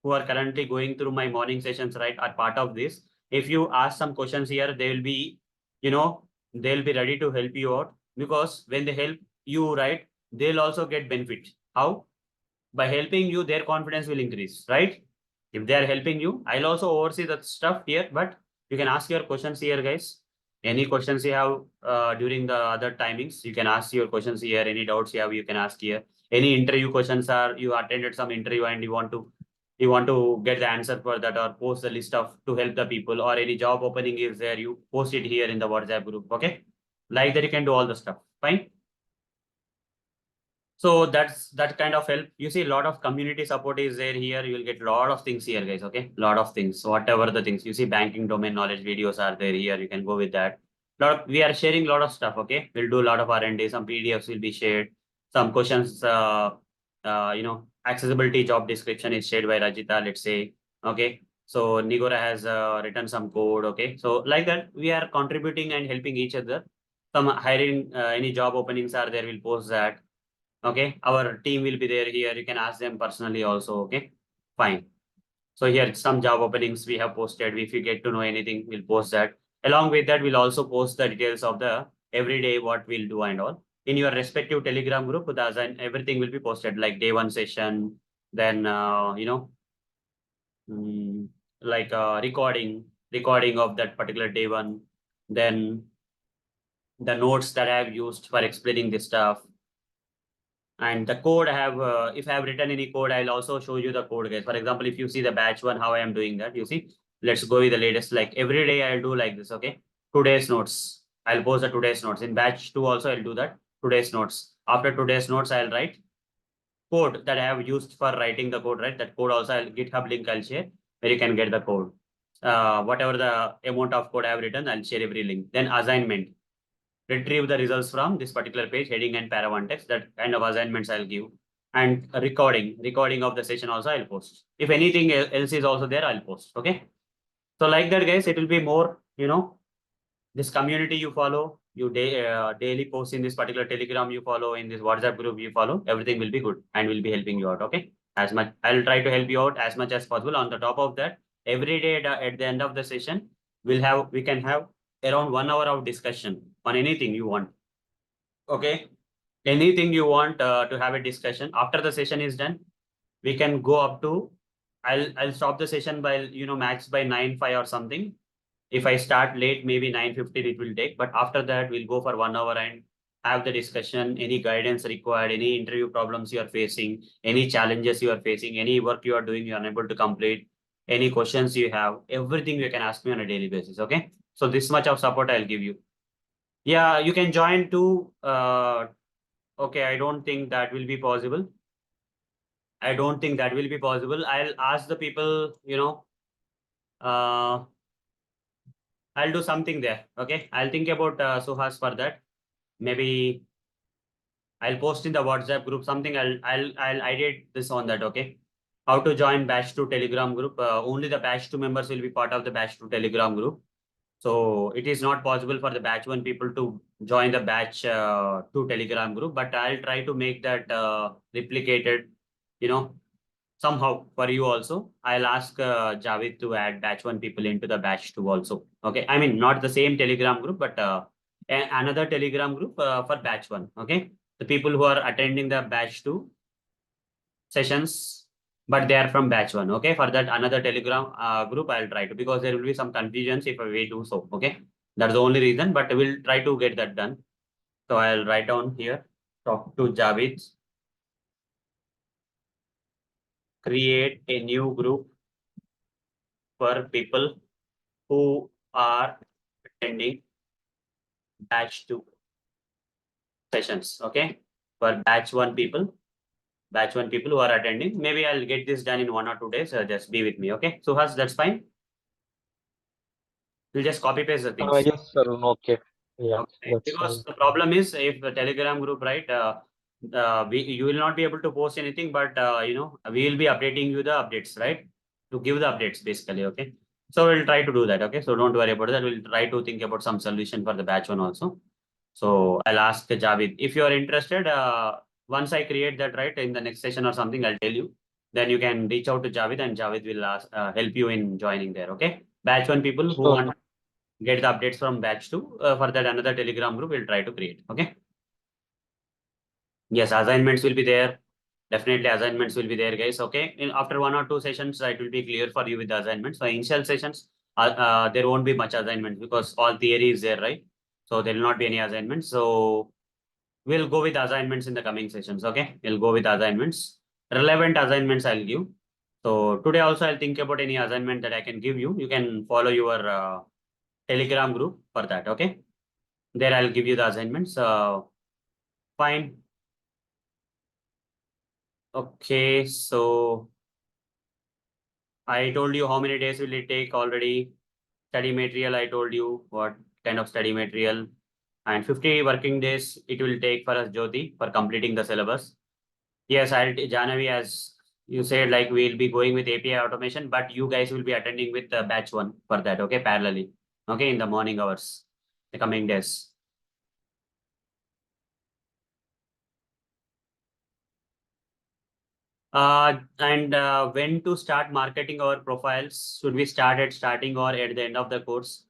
who are currently going through my morning sessions, right, are part of this. If you ask some questions here, they will be, they'll be ready to help you out, because when they help you, right, they'll also get benefit. How? By helping you, their confidence will increase, right? If they are helping you, I'll also oversee that stuff here, but you can ask your questions here, guys. Any questions you have during the other timings, you can ask your questions here. Any doubts you have, you can ask here. Any interview questions are, you attended some interview and you want to get the answer for that, or post the list of to help the people, or any job opening is there, you post it here in the WhatsApp group. Okay. Like that, you can do all the stuff. Fine. So that's that kind of help. You see, a lot of community support is there here. You will get a lot of things here, guys. Okay, lot of things. Whatever the things you see, banking domain knowledge videos are there here. You can go with that. We are sharing a lot of stuff. Okay, we'll do a lot of R&D. Some PDFs will be shared. Some questions. Accessibility job description is shared by Rajita. Let's say. Okay. So Nigora has written some code. Okay. So like that, we are contributing and helping each other. Some hiring, any job openings are there. We'll post that. Okay, our team will be there here. You can ask them personally also. Okay, fine. So here some job openings we have posted. If you get to know anything, we'll post that. Along with that, we'll also post the details of the everyday what we'll do and all in your respective Telegram group. Everything will be posted, like day 1 session, then like recording of that particular day 1, then the notes that I have used for explaining this stuff. And the code I have, if I have written any code, I'll also show you the code, guys. For example, if you see the batch 1, how I am doing that, you see, let's go with the latest, like every day I'll do like this. Okay. Today's notes. I'll post the today's notes. In batch 2 also, I'll do that. Today's notes. After today's notes, I'll write code that I have used for writing the code, right? That code also, GitHub link I'll share where you can get the code. Whatever the amount of code I have written, I'll share every link. Then assignment. Retrieve the results from this particular page, heading and para 1 text. That kind of assignments I'll give. And a recording of the session also I'll post. If anything else is also there, I'll post. Okay. So like that, guys, it will be more, this community you follow, you daily post in this particular Telegram you follow, in this WhatsApp group you follow, everything will be good and will be helping you out. Okay. As much, I'll try to help you out as much as possible. On the top of that, every day at the end of the session, we can have around 1 hour of discussion on anything you want. Okay. Anything you want to have a discussion. After the session is done, we can go up to, I'll stop the session by, max by 9:05 or something. If I start late, maybe 9:15 it will take, but after that we'll go for 1 hour and have the discussion. Any guidance required, any interview problems you are facing, any challenges you are facing, any work you are doing, you're unable to complete, any questions you have, everything you can ask me on a daily basis. Okay. So this much of support I'll give you. Yeah, you can join too. Okay, I don't think that will be possible. I'll ask the people, I'll do something there. Okay. I'll think about Suhas for that. Maybe I'll post in the WhatsApp group something. I did this on that. Okay. How to join batch 2 Telegram group. Only the batch 2 members will be part of the batch 2 Telegram group. So it is not possible for the batch 1 people to join the batch 2 Telegram group, but I'll try to make that replicated, somehow for you also. I'll ask Javed to add batch 1 people into the batch 2 also. Okay. I mean, not the same Telegram group, but another Telegram group for batch 1. Okay. The people who are attending the batch 2 sessions, but they are from batch 1. Okay. For that, another Telegram group, I'll try to, because there will be some confusions if we do so. Okay. That's the only reason, but we'll try to get that done. So I'll write down here, talk to Javed, create a new group for people who are attending batch 2 sessions. Okay, for batch 1 people who are attending. Maybe I'll get this done in 1 or 2 days. Just be with me. Okay, so that's fine. We'll just copy paste the things. Yes, sir. Okay. Yeah, Okay, that's because fine. the problem is if the Telegram group, right, you will not be able to post anything, but we will be updating you the updates, right, to give the updates basically. Okay, so we'll try to do that. Okay, so don't worry about that. We'll try to think about some solution for the batch 1 also. So I'll ask Javed if you are interested. Once I create that, right, in the next session or something, I'll tell you. Then you can reach out to Javed and Javed will help you in joining there. Okay, batch 1 people who Sure. want get the updates from batch 2. For that, another Telegram group we'll try to create. Okay. Yes, assignments will be there. Definitely assignments will be there, guys. Okay. After 1 or 2 sessions, it will be clear for you with the assignments. So initial sessions, there won't be much assignments because all theory is there, right? So there will not be any assignments. So we'll go with assignments in the coming sessions. Okay. We'll go with assignments. Relevant assignments I'll give. So today also I'll think about any assignment that I can give you. You can follow your Telegram group for that. Okay. There I'll give you the assignments. Fine. Okay, so I told you how many days will it take already. Study material, I told you what kind of study material. And 50 working days it will take for us, Jyoti, for completing the syllabus. Yes, Janavi, as you said, like we'll be going with API automation, but you guys will be attending with batch 1 for that, okay, parallelly. Okay, in the morning hours, the coming days. And when to start marketing our profiles? Should we start at starting or at the end of the course?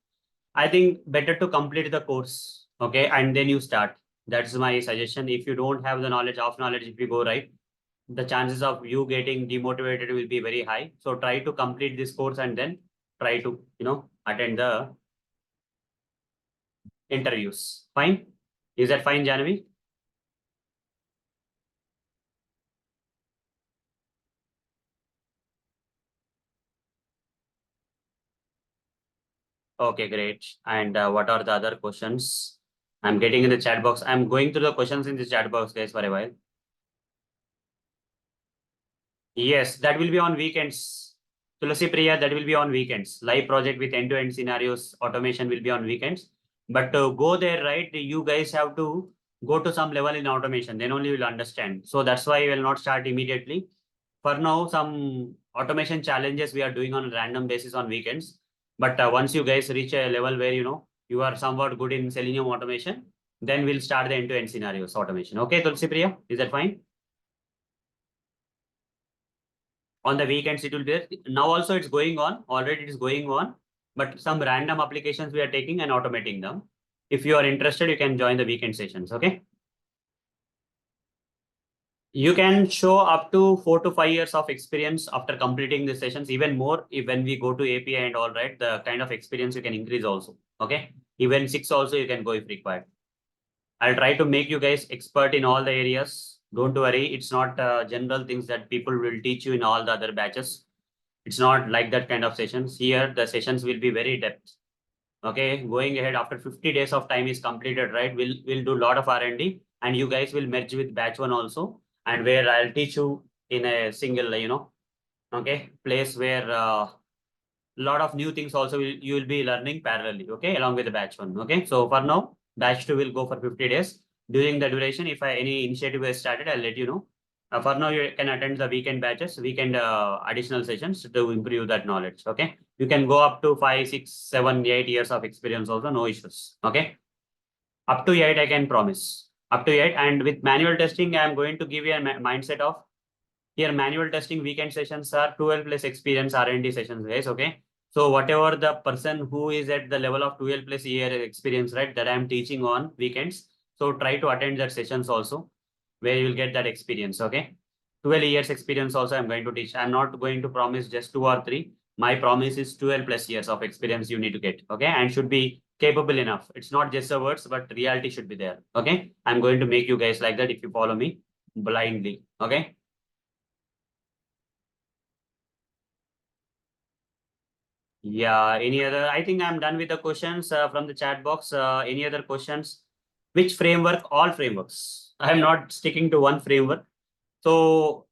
I think better to complete the course, okay, and then you start. That's my suggestion. If you don't have the knowledge, if you go right, the chances of you getting demotivated will be very high. So try to complete this course and then try to, attend the interviews. Fine? Is that fine, Janavi? Okay, great. And what are the other questions? I'm getting in the chat box. I'm going through the questions in the chat box, guys, for a while. Yes, that will be on weekends. Tulasi Priya, that will be on weekends. Live project with end-to-end scenarios, automation will be on weekends. But to go there, right, you guys have to go to some level in automation. Then only you will understand. So that's why we will not start immediately. For now, some automation challenges we are doing on a random basis on weekends. But once you guys reach a level where, you are somewhat good in Selenium automation, then we'll start the end-to-end scenarios automation. Okay, Tulsi Priya, is that fine? On the weekends it will be there. Now also it's going on, already it is going on, but some random applications we are taking and automating them. If you are interested, you can join the weekend sessions. Okay, you can show up to 4 to 5 years of experience after completing the sessions, even more if when we go to API and all, right, the kind of experience you can increase also. Okay, even 6 also you can go if required. I'll try to make you guys expert in all the areas. Don't worry, it's not general things that people will teach you in all the other batches. It's not like that kind of sessions. Here, the sessions will be very depth. Okay, going ahead after 50 days of time is completed, right? We'll do a lot of R&D and you guys will merge with batch 1 also. And where I'll teach you in a single, okay, place where lot of new things also you will be learning parallelly, okay, along with the batch 1. Okay, so for now, batch 2 will go for 50 days. During the duration, if any initiative is started, I'll let you know. For now, you can attend the weekend batches, weekend additional sessions to improve that knowledge. Okay, you can go up to 5, 6, 7, 8 years of experience also, no issues. Okay, up to 8, I can promise. Up to 8, and with manual testing, I'm going to give you a mindset of here manual testing weekend sessions are 12 plus experience R&D sessions, guys. Okay, so whatever the person who is at the level of 12 plus year experience, right, that I'm teaching on weekends, so try to attend that sessions also where you will get that experience. Okay, 12 years experience also I'm going to teach. I'm not going to promise just 2 or 3. My promise is 12 plus years of experience you need to get. Okay, and should be capable enough. It's not just the words, but reality should be there. Okay, I'm going to make you guys like that if you follow me blindly. Okay. Yeah, any other? I think I'm done with the questions from the chat box. Any other questions? Which framework? All frameworks. I'm not sticking to one framework. So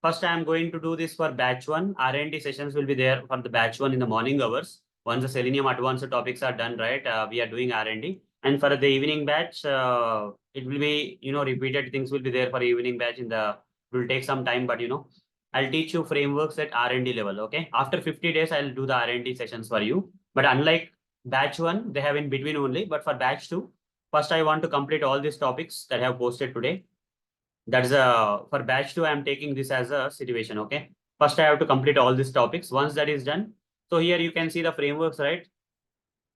first I'm going to do this for batch one. R&D sessions will be there for the batch one in the morning hours. Once the Selenium advanced topics are done, right, we are doing R&D. And for the evening batch, it will be, repeated things will be there for evening batch it will take some time, but I'll teach you frameworks at R&D level, okay? After 50 days, I'll do the R&D sessions for you. But unlike batch one, they have in between only. But for batch two, first I want to complete all these topics that I have posted today. That's for batch two, I'm taking this as a situation, okay? First, I have to complete all these topics. Once that is done, so here you can see the frameworks, right?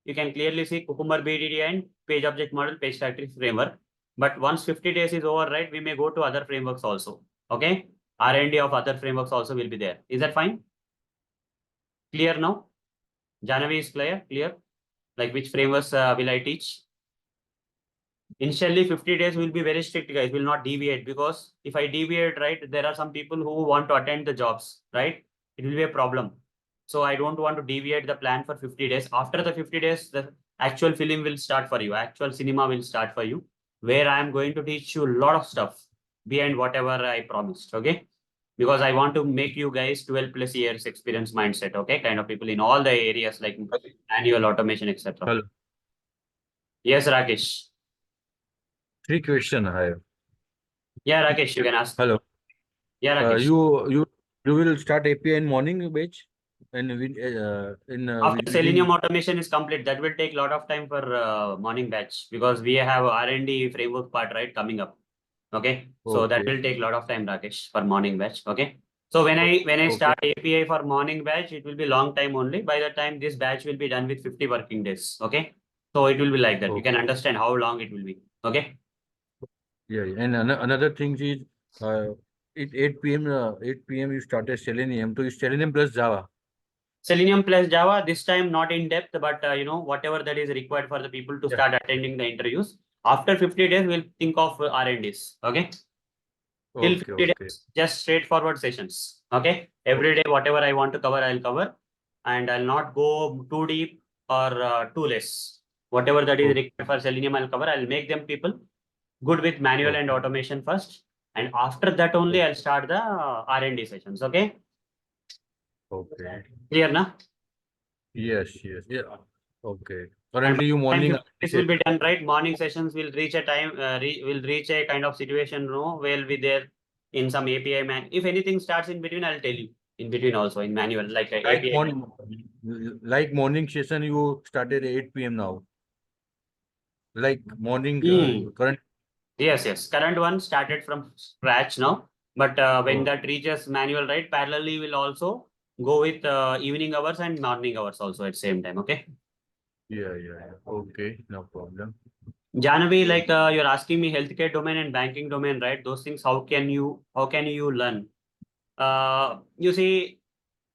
You can clearly see Cucumber BDD and Page Object Model, Page Factory framework. But once 50 days is over, right, we may go to other frameworks also, okay? R&D of other frameworks also will be there. Is that fine? Clear now? Janavi is clear? Like which frameworks will I teach? Initially 50 days will be very strict, guys, will not deviate, because if I deviate, right, there are some people who want to attend the jobs, right? It will be a problem. So I don't want to deviate the plan for 50 days. After the 50 days, the actual film will start for you. Actual cinema will start for you, where I am going to teach you a lot of stuff behind whatever I promised, okay? Because I want to make you guys 12 plus years experience mindset, okay? Kind of people in all the areas like manual automation, etc. Hello. Yes, Rakesh. 3 questions I have. Yeah, Rakesh, you can ask. Hello. Yeah, Rakesh. You will start API in morning batch, and After Selenium automation is complete, that will take a lot of time for morning batch, because we have R&D framework part, right, coming up. Okay. So that will take a lot of time, Rakesh, for morning batch. Okay. So when I start API for morning batch, it will be long time only. By the time this batch will be done with 50 working days. Okay. So it will be like that. You can understand how long it will be. Okay. Yeah, and another thing is, at 8 p.m. you started Selenium. So it's Selenium plus Java. Selenium plus Java, this time not in depth, but whatever that is required for the people to start attending the interviews. After 50 days, we'll think of R&Ds. Okay. Till 50 days, just straightforward sessions. Okay. Every day, whatever I want to cover, I'll cover. And I'll not go too deep or too less. Whatever that is required for Selenium, I'll cover. I'll make them people good with manual and automation first. And after that only, I'll start the R&D sessions. Okay. Okay. Clear, na? Yes. Yeah. Okay. Currently, you morning. This will be done, right? Morning sessions will reach a time, will reach a kind of situation, where we there in some API man. If anything starts in between, I'll tell you in between also in manual, like API. Morning session, you started at 8 p.m. now. Like morning current. Yes. Current one started from scratch now, but when that reaches manual, right, parallelly will also go with evening hours and morning hours also at same time. Okay. Yeah. Okay, no problem. Janavi, like you're asking me healthcare domain and banking domain, right? Those things, how can you learn? You see,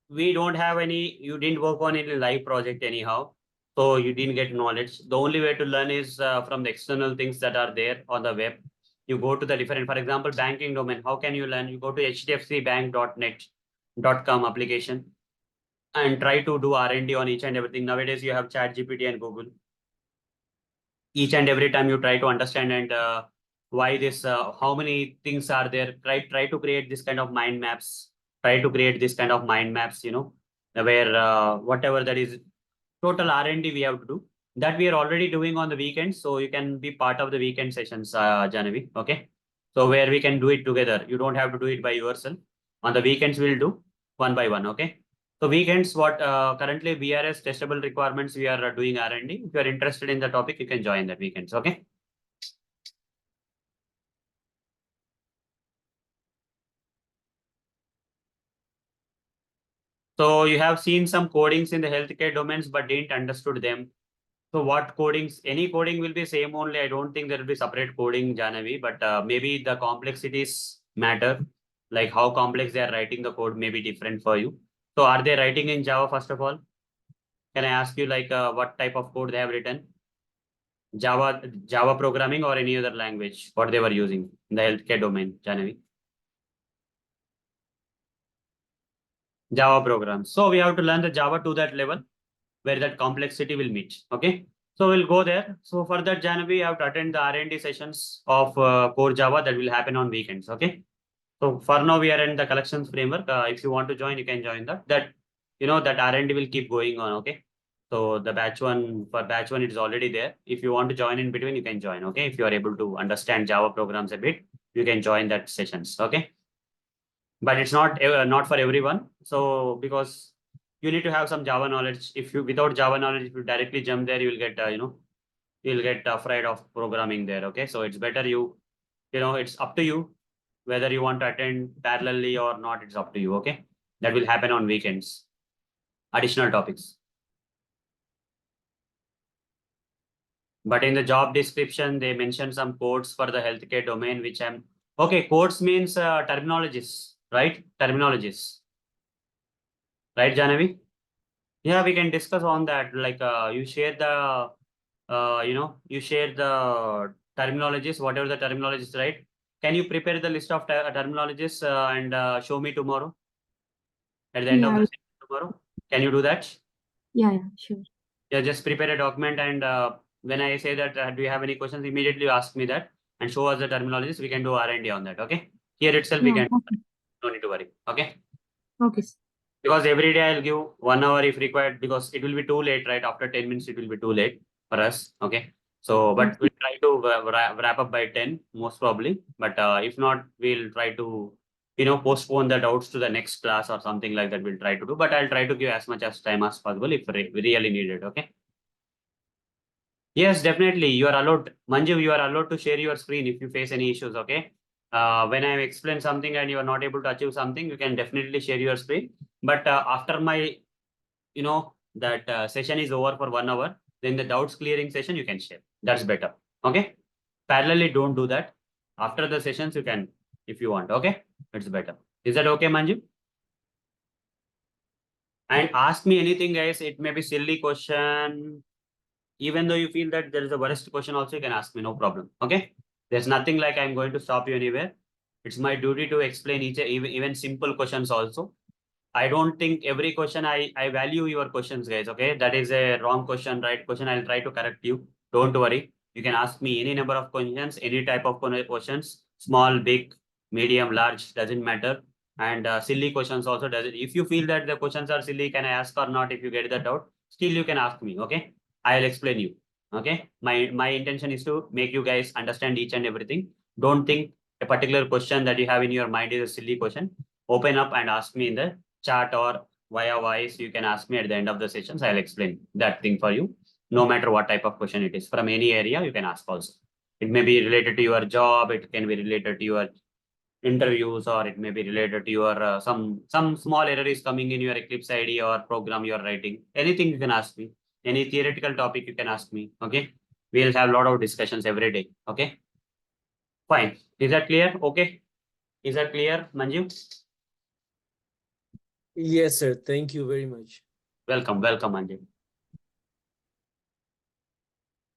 we don't have you didn't work on any live project anyhow. So you didn't get knowledge. The only way to learn is from the external things that are there on the web. You go to the different, for example, banking domain. How can you learn? You go to hdfcbank.net.com application and try to do R&D on each and everything. Nowadays, you have ChatGPT and Google. Each and every time you try to understand and why this, how many things are there, try to create this kind of mind maps, where whatever that is total R&D we have to do, that we are already doing on the weekends. So you can be part of the weekend sessions, Janavi. Okay. So where we can do it together. You don't have to do it by yourself. On the weekends, we'll do one by one. Okay. So weekends, what currently VRS testable requirements we are doing R&D. If you are interested in the topic, you can join that weekends. Okay. So you have seen some codings in the healthcare domains, but didn't understood them. So what codings, any coding will be same only. I don't think there will be separate coding, Janavi, but maybe the complexities matter, like how complex they are writing the code may be different for you. So are they writing in Java, first of all? Can I ask you like what type of code they have written? Java programming or any other language, what they were using in the healthcare domain, Janavi? Java programs. So we have to learn the Java to that level where that complexity will meet. Okay. So we'll go there. So for that, Janavi, you have to attend the R&D sessions of core Java that will happen on weekends. Okay. So for now, we are in the collections framework. If you want to join, you can join that. That R&D will keep going on. Okay. So the batch one, it is already there. If you want to join in between, you can join. Okay. If you are able to understand Java programs a bit, you can join that sessions. Okay. But it's not for everyone. So because you need to have some Java knowledge. If you without Java knowledge, if you directly jump there, you will get you'll get afraid of programming there. Okay. So it's better it's up to you whether you want to attend parallelly or not. It's up to you. Okay. That will happen on weekends. Additional topics. But in the job description, they mentioned some codes for the healthcare domain, which codes means terminologies, right? Terminologies. Right, Janavi? Yeah, we can discuss on that. Like you share the terminologies, whatever the terminologies, right? Can you prepare the list of terminologies and show me tomorrow at the end of Yeah, the session tomorrow? Can you do that? yeah, sure. Yeah, just prepare a document and when I say that, do you have any questions? Immediately ask me that and show us the terminologies. We can do R&D on that. Okay. Here itself we Yeah, can. okay. No need to worry. Okay. Okay, sir. Because every day I'll give 1 hour if required, because it will be too late, right? After 10 minutes, it will be too late for us. Okay. So, but we'll try to wrap up by 10, most probably. But if not, we'll try to, postpone the doubts to the next class or something like that. We'll try to do, but I'll try to give as much as time as possible if we really need it. Okay. Yes, definitely. You are allowed, Manju, you are allowed to share your screen if you face any issues. Okay. When I explain something and you are not able to achieve something, you can definitely share your screen. But after my, that session is over for 1 hour, then the doubts clearing session you can share. That's better. Okay. Parallelly, don't do that. After the sessions, you can, if you want. Okay. It's better. Is that okay, Manju? And ask me anything, guys. It may be silly question. Even though you feel that there is a worst question also, you can ask me, no problem. Okay. There's nothing like I'm going to stop you anywhere. It's my duty to explain even simple questions also. I don't think every question I value your questions, guys. Okay. That is a wrong question, right question. I'll try to correct you. Don't worry. You can ask me any number of questions, any type of questions, small, big, medium, large, doesn't matter. And silly questions also doesn't. If you feel that the questions are silly, can I ask or not? If you get that out, still you can ask me. Okay. I'll explain you. Okay. My intention is to make you guys understand each and everything. Don't think a particular question that you have in your mind is a silly question. Open up and ask me in the chat or via voice. You can ask me at the end of the sessions. I'll explain that thing for you. No matter what type of question it is, from any area, you can ask also. It may be related to your job. It can be related to your interviews, or it may be related to your some small error is coming in your Eclipse ID or program you're writing. Anything you can ask me. Any theoretical topic you can ask me. Okay. We'll have a lot of discussions every day. Okay. Fine. Is that clear? Okay. Is that clear, Manju? Yes, sir. Thank you very much. Welcome, Manju.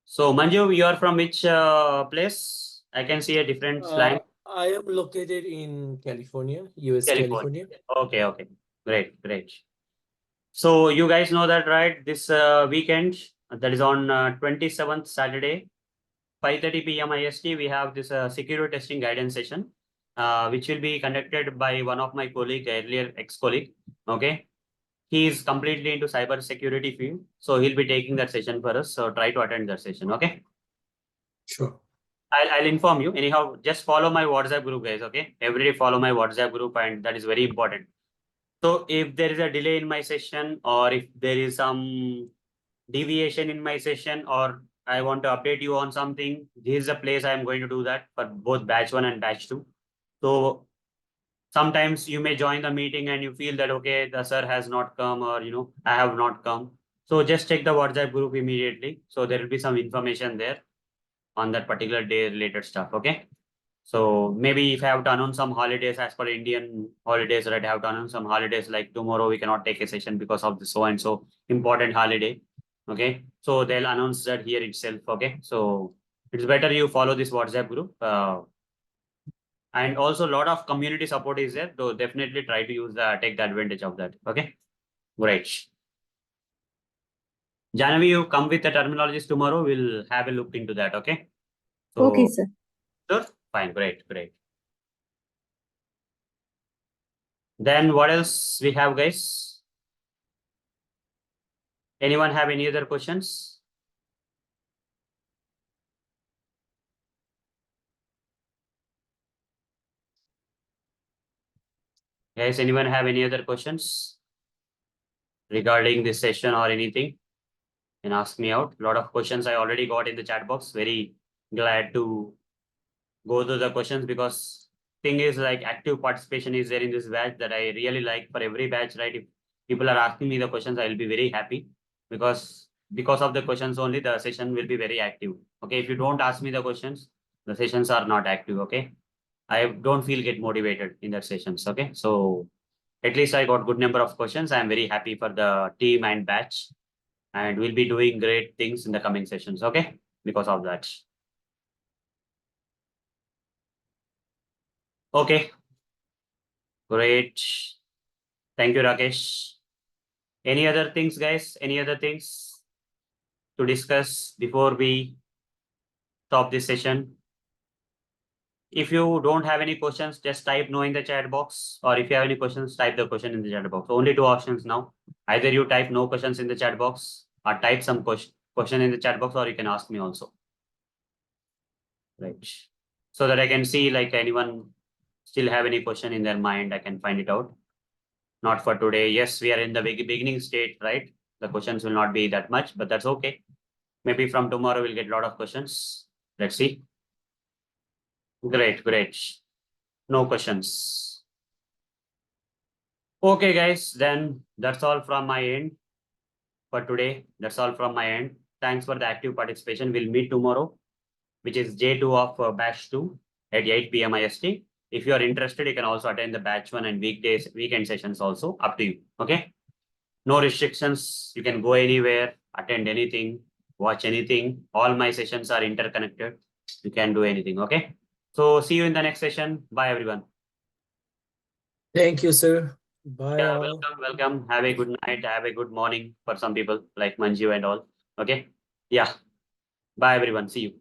So, Manju, you are from which place? I can see a different slang. I am located in California, US, California. California. Okay. Great. So, you guys know that, right? This weekend, that is on 27th Saturday, 5:30 p.m. IST, we have this security testing guidance session, which will be conducted by one of my colleague, earlier ex-colleague. Okay. He is completely into cyber security field. So he'll be taking that session for us. So try to attend that session. Okay. Sure. I'll inform you. Anyhow, just follow my WhatsApp group, guys. Okay. Every day follow my WhatsApp group, and that is very important. So if there is a delay in my session, or if there is some deviation in my session, or I want to update you on something, this is the place I'm going to do that for both batch 1 and batch 2. So sometimes you may join the meeting and you feel that, okay, the sir has not come, or, I have not come. So just check the WhatsApp group immediately. So there will be some information there on that particular day related stuff. Okay. So maybe if I have to announce some holidays as per Indian holidays, right? I have to announce some holidays like tomorrow we cannot take a session because of the so and so important holiday. Okay. So they'll announce that here itself. Okay. So it's better you follow this WhatsApp group. And also a lot of community support is there. So definitely try to use take the advantage of that. Okay. Great. Janavi, you come with the terminologies tomorrow. We'll have a look into that. Okay. So, Okay, sir. sure. Fine. Great. Great. Then what else we have, guys? Anyone have any other questions? Guys, anyone have any other questions regarding this session or anything? Can ask me out. A lot of questions I already got in the chat box. Very glad to go through the questions, because thing is like active participation is there in this batch that I really like. For every batch, right? If people are asking me the questions, I will be very happy, because of the questions only the session will be very active. Okay, if you don't ask me the questions, the sessions are not active. Okay, I don't feel get motivated in that sessions. Okay, so at least I got good number of questions. I am very happy for the team and batch, and we'll be doing great things in the coming sessions. Okay, because of that. Okay, great. Thank you, Rakesh. Any other things, guys? Any other things to discuss before we stop this session? If you don't have any questions, just type no in the chat box. Or if you have any questions, type the question in the chat box. Only two options now. Either you type no questions in the chat box, or type some question in the chat box, or you can ask me also. Right. So that I can see like anyone still have any question in their mind, I can find it out. Not for today. Yes, we are in the beginning state, right? The questions will not be that much, but that's okay. Maybe from tomorrow we'll get a lot of questions. Let's see. Great, great. No questions. Okay, guys, then that's all from my end for today. That's all from my end. Thanks for the active participation. We'll meet tomorrow, which is J2 of batch 2 at 8 p.m. IST. If you are interested, you can also attend the batch 1 and weekend sessions also. Up to you. Okay. No restrictions. You can go anywhere, attend anything, watch anything. All my sessions are interconnected. You can do anything. Okay. So see you in the next session. Bye, everyone. Thank you, sir. Bye Yeah, all. welcome, welcome. Have a good night. Have a good morning for some people like Manju and all. Okay. Yeah. Bye, everyone. See you.